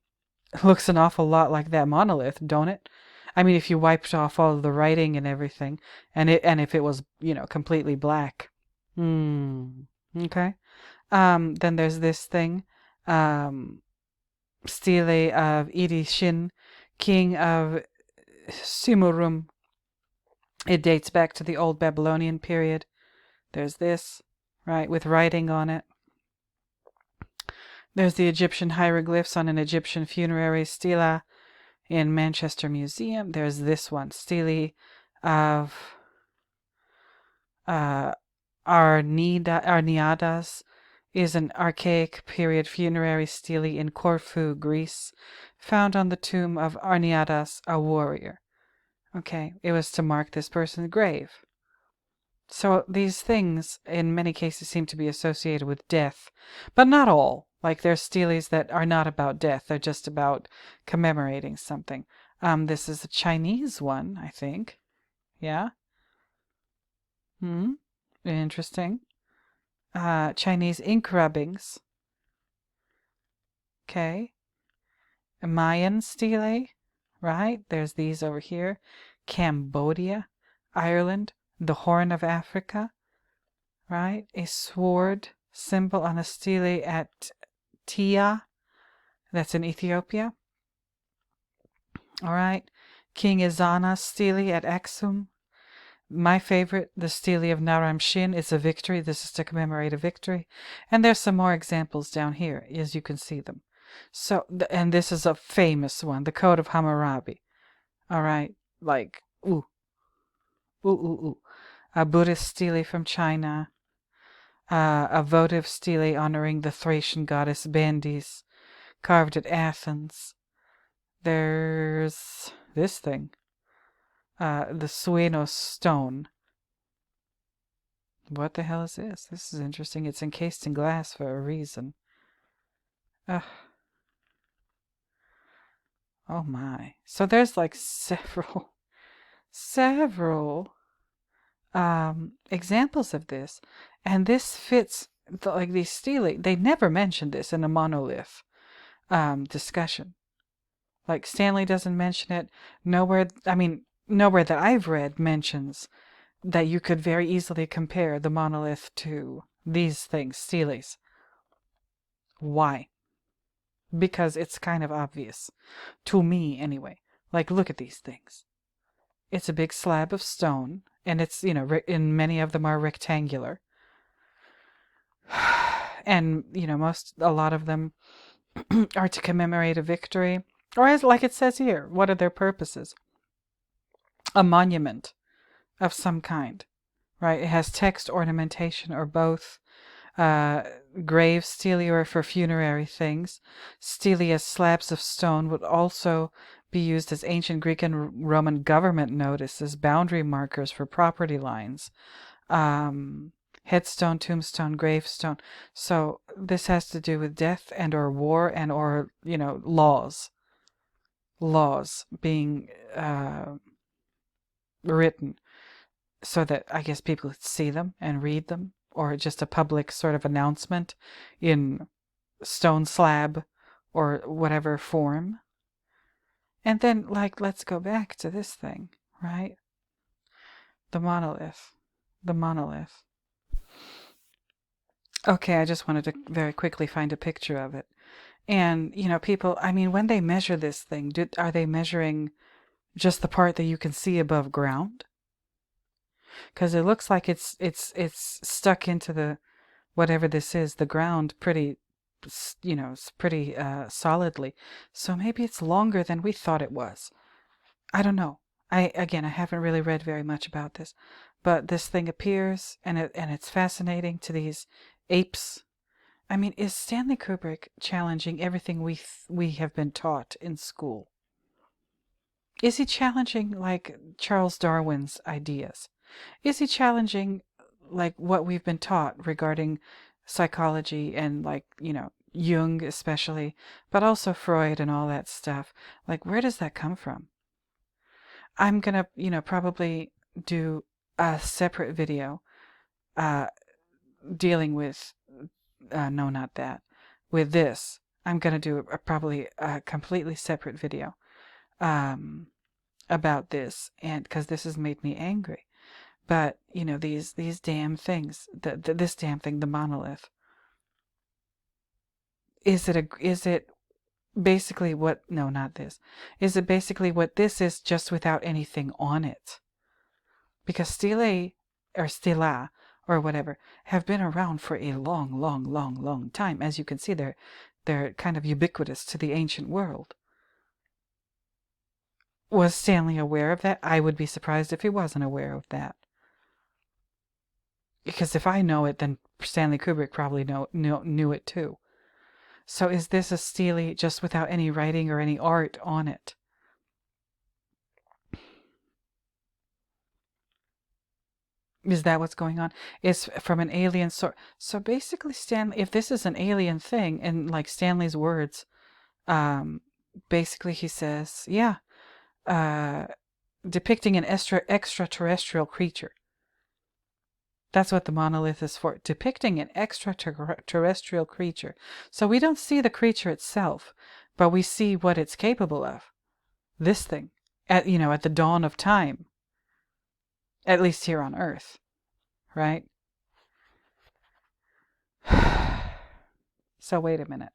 looks an awful lot like that monolith, don't it? I mean, if you wiped off all of the writing and everything, and if it was, completely black. Okay. Then there's this thing, stele of Shin, king of Simurum. It dates back to the Old Babylonian period. There's this, right, with writing on it. There's the Egyptian hieroglyphs on an Egyptian funerary stela in Manchester Museum. There's this one, stele of Arniadas, is an archaic period funerary stele in Corfu, Greece, found on the tomb of Arniadas, a warrior. Okay, it was to mark this person's grave. So these things, in many cases, seem to be associated with death, but not all. Like there's steles that are not about death; they're just about commemorating something. This is a Chinese one, I think. Yeah. Interesting. Chinese ink rubbings. Okay. A Mayan stele, right? There's these over here. Cambodia, Ireland, the Horn of Africa, right? A sword symbol on a stele at Tia, that's in Ethiopia. All right. King Izana stele at Aksum. My favorite, the stele of Naram-Shin, is a victory. This is to commemorate a victory. And there's some more examples down here, as you can see them. So, and this is a famous one, the Code of Hammurabi. All right, like, a Buddhist stele from China, a votive stele honoring the Thracian goddess Bandis, carved at Athens. There's this thing, the Suenos stone. What the hell is this? This is interesting. It's encased in glass for a reason. Oh my. So there's like several examples of this, and this fits like these stele. They never mentioned this in a monolith discussion. Like Stanley doesn't mention it. Nowhere that I've read mentions that you could very easily compare the monolith to these things, steles. Why? Because it's kind of obvious. To me, anyway. Like, look at these things. It's a big slab of stone, and it's, and many of them are rectangular. And, a lot of them are to commemorate a victory. Or as, like it says here, what are their purposes? A monument of some kind, right? It has text, ornamentation, or both. Grave stele are for funerary things. Stele as slabs of stone would also be used as ancient Greek and Roman government notices, boundary markers for property lines, headstone, tombstone, gravestone. So this has to do with death and or war and or laws being written so that I guess people could see them and read them, or just a public sort of announcement in stone slab or whatever form. And then, like, let's go back to this thing, right? The monolith. Okay, I just wanted to very quickly find a picture of it. And, people, I mean, when they measure this thing, are they measuring just the part that you can see above ground? Because it looks like it's stuck into the whatever this is, the ground, pretty, pretty solidly. So maybe it's longer than we thought it was. I don't know. I haven't really read very much about this, but this thing appears, and it's fascinating to these apes. I mean, is Stanley Kubrick challenging everything we have been taught in school? Is he challenging like Charles Darwin's ideas? Is he challenging like what we've been taught regarding psychology and like, Jung especially, but also Freud and all that stuff? Like, where does that come from? I'm gonna, probably do a separate video uh, dealing with, no, not that, with this. I'm gonna do probably a completely separate video about this, and because this has made me angry. But these damn things, this damn thing, the monolith. Is it basically what? No, not this. Is it basically what this is, just without anything on it? Because stele or stela or whatever have been around for a long, long, long, long time. As you can see, they're kind of ubiquitous to the ancient world. Was Stanley aware of that? I would be surprised if he wasn't aware of that. Because if I know it, then Stanley Kubrick probably knew it too. So is this a stele just without any writing or any art on it? Is that what's going on? It's from an alien source. So basically, Stanley, if this is an alien thing, and like Stanley's words, basically he says, yeah, depicting an extraterrestrial creature. That's what the monolith is for, depicting an extraterrestrial creature. So we don't see the creature itself, but we see what it's capable of. This thing, at the dawn of time, at least here on Earth, right? So wait a minute.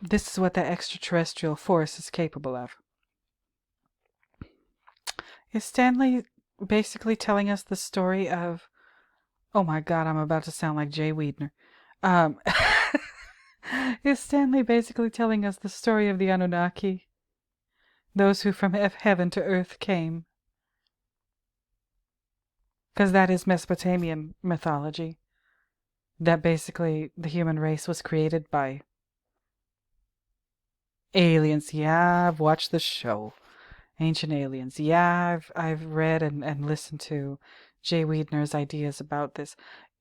This is what the extraterrestrial force is capable of. Is Stanley basically telling us the story of... Oh my god, I'm about to sound like Jay Weidner. Is Stanley basically telling us the story of the Anunnaki? Those who from heaven to earth came. Because that is Mesopotamian mythology. That basically the human race was created by aliens. Yeah, I've watched the show. Ancient Aliens. Yeah, I've read and listened to Jay Weidner's ideas about this.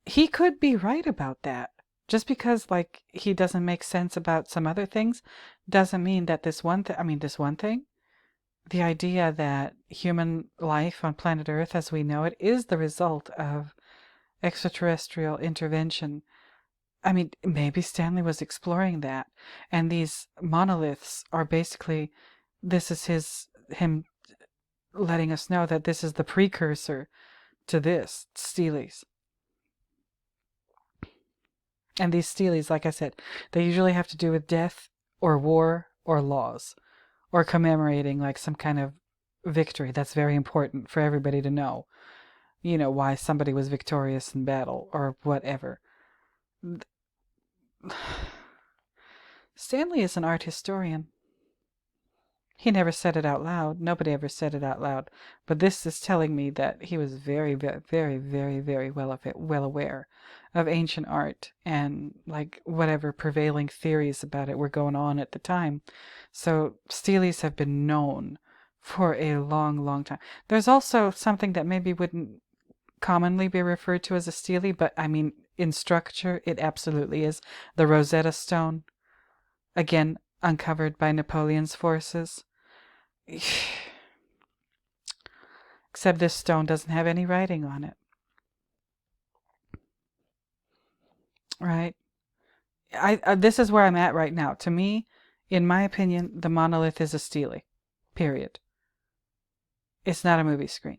He could be right about that. Just because like he doesn't make sense about some other things doesn't mean that this one thing, the idea that human life on planet Earth as we know it is the result of extraterrestrial intervention. I mean, maybe Stanley was exploring that, and these monoliths are basically, this is him letting us know that this is the precursor to this, steles. And these steles, like I said, they usually have to do with death or war or laws or commemorating like some kind of victory. That's very important for everybody to know. Why somebody was victorious in battle or whatever. Stanley is an art historian. He never said it out loud. Nobody ever said it out loud. But this is telling me that he was very, very, very, very, very well aware of ancient art and like whatever prevailing theories about it were going on at the time. So steles have been known for a long, long time. There's also something that maybe wouldn't commonly be referred to as a stele, but I mean in structure it absolutely is. The Rosetta Stone, again uncovered by Napoleon's forces. Except this stone doesn't have any writing on it. Right? This is where I'm at right now. To me, in my opinion, the monolith is a stele. Period. It's not a movie screen.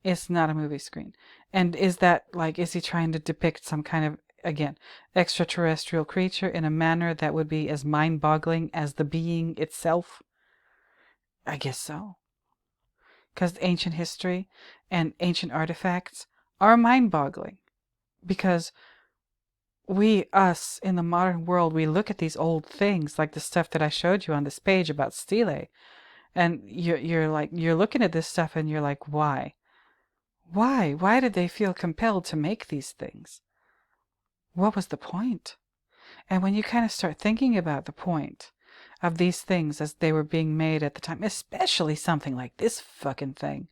It's not a movie screen. And is that like, is he trying to depict some kind of, again, extraterrestrial creature in a manner that would be as mind-boggling as the being itself? I guess so. Because ancient history and ancient artifacts are mind-boggling. Because us in the modern world, we look at these old things, like the stuff that I showed you on this page about stele, and you're looking at this stuff and you're like, why? Why did they feel compelled to make these things? What was the point? And when you kind of start thinking about the point of these things as they were being made at the time, especially something like this fucking thing,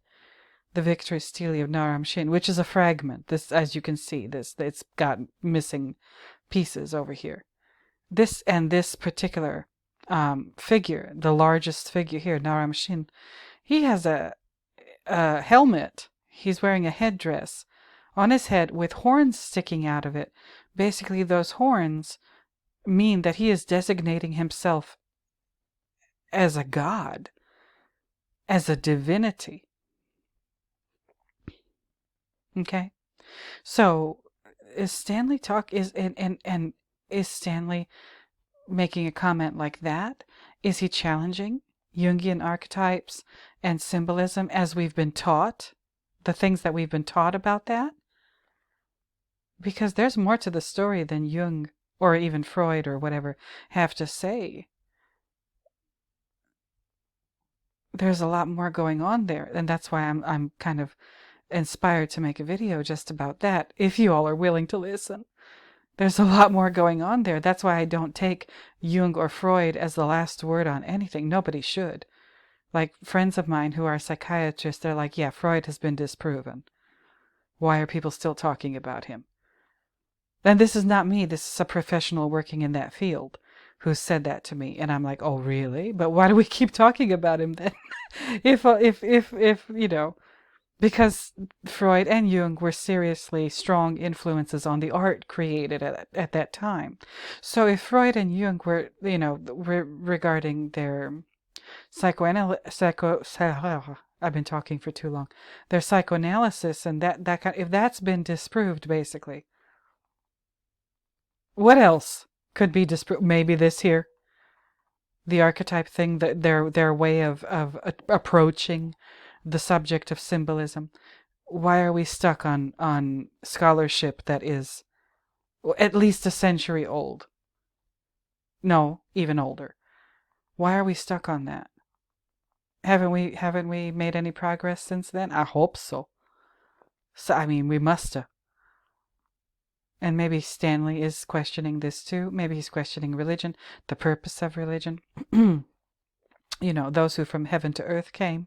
the Victory Stele of Naram-Shin, which is a fragment. This, as you can see, it's got missing pieces over here. This particular figure, the largest figure here, Naram-Shin, he has a helmet. He's wearing a headdress on his head with horns sticking out of it. Basically, those horns mean that he is designating himself as a god, as a divinity. Okay? So, is Stanley is Stanley making a comment like that? Is he challenging Jungian archetypes and symbolism as we've been taught? The things that we've been taught about that? Because there's more to the story than Jung or even Freud or whatever have to say. There's a lot more going on there, and that's why I'm kind of inspired to make a video just about that, if you all are willing to listen. There's a lot more going on there. That's why I don't take Jung or Freud as the last word on anything. Nobody should. Like friends of mine who are psychiatrists, they're like, yeah, Freud has been disproven. Why are people still talking about him? And this is not me. This is a professional working in that field who said that to me. And I'm like, oh, really? But why do we keep talking about him then? if you know, because Freud and Jung were seriously strong influences on the art created at that time. So if Freud and Jung were, you know, regarding their I've been talking for too long. Their psychoanalysis and that kind, if that's been disproved, basically, what else could be disproved? Maybe this here, the archetype thing, that their way of approaching the subject of symbolism. Why are we stuck on scholarship that is at least a century old? No, even older. Why are we stuck on that? Haven't we made any progress since then? I hope so. So I mean, we must have. And maybe Stanley is questioning this too. Maybe he's questioning religion, the purpose of religion. You know, those who from heaven to earth came.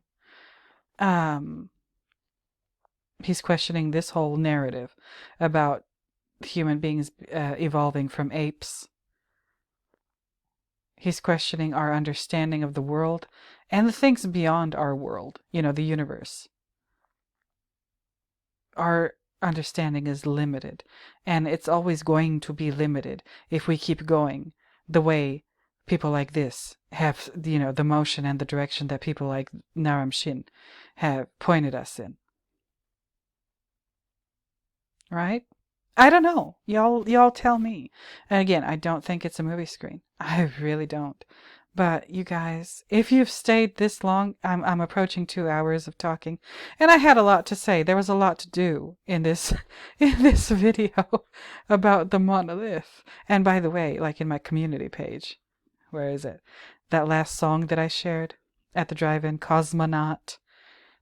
He's questioning this whole narrative about human beings evolving from apes. He's questioning our understanding of the world and the things beyond our world, you know, the universe. Our understanding is limited, and it's always going to be limited if we keep going the way people like this have, you know, the motion and the direction that people like Naram-Shin have pointed us in. Right? I don't know. Y'all tell me. And again, I don't think it's a movie screen. I really don't. But you guys, if you've stayed this long, I'm approaching 2 hours of talking, and I had a lot to say. There was a lot to do in this video about the monolith. And by the way, like in my community page, where is it? That last song that I shared at the drive-in, Cosmonaut.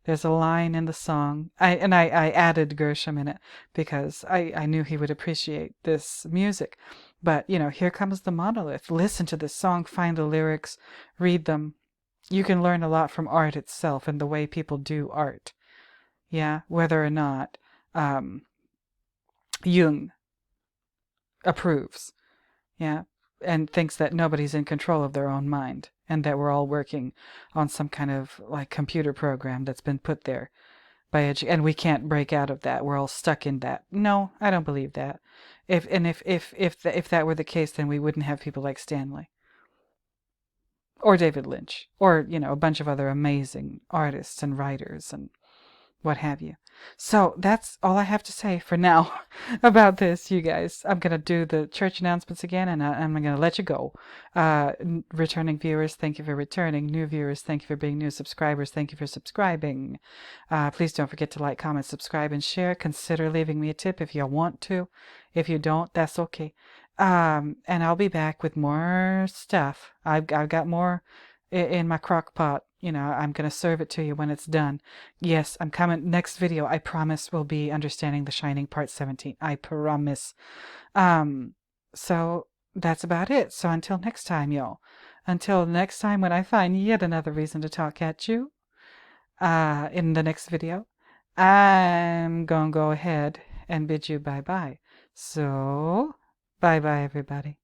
There's a line in the song, I added Gershom in it because I knew he would appreciate this music. But, you know, here comes the monolith. Listen to this song, find the lyrics, read them. You can learn a lot from art itself and the way people do art. Yeah, whether or not Jung approves. Yeah, and thinks that nobody's in control of their own mind, and that we're all working on some kind of like computer program that's been put there by and we can't break out of that. We're all stuck in that. No, I don't believe that. If that were the case, then we wouldn't have people like Stanley or David Lynch or, you know, a bunch of other amazing artists and writers and what have you. So that's all I have to say for now about this, you guys. I'm going to do the church announcements again, and I'm going to let you go. Returning viewers, thank you for returning. New viewers, thank you for being new. Subscribers, thank you for subscribing. Please don't forget to like, comment, subscribe, and share. Consider leaving me a tip if you want to. If you don't, that's okay. And I'll be back with more stuff. I've got more in my crock pot. You know, I'm going to serve it to you when it's done. Yes, I'm coming. Next video, I promise, will be Understanding the Shining Part 17. I promise. So that's about it. So until next time, y'all. Until next time when I find yet another reason to talk at you, in the next video, I'm going to go ahead and bid you bye-bye. So, bye-bye, everybody.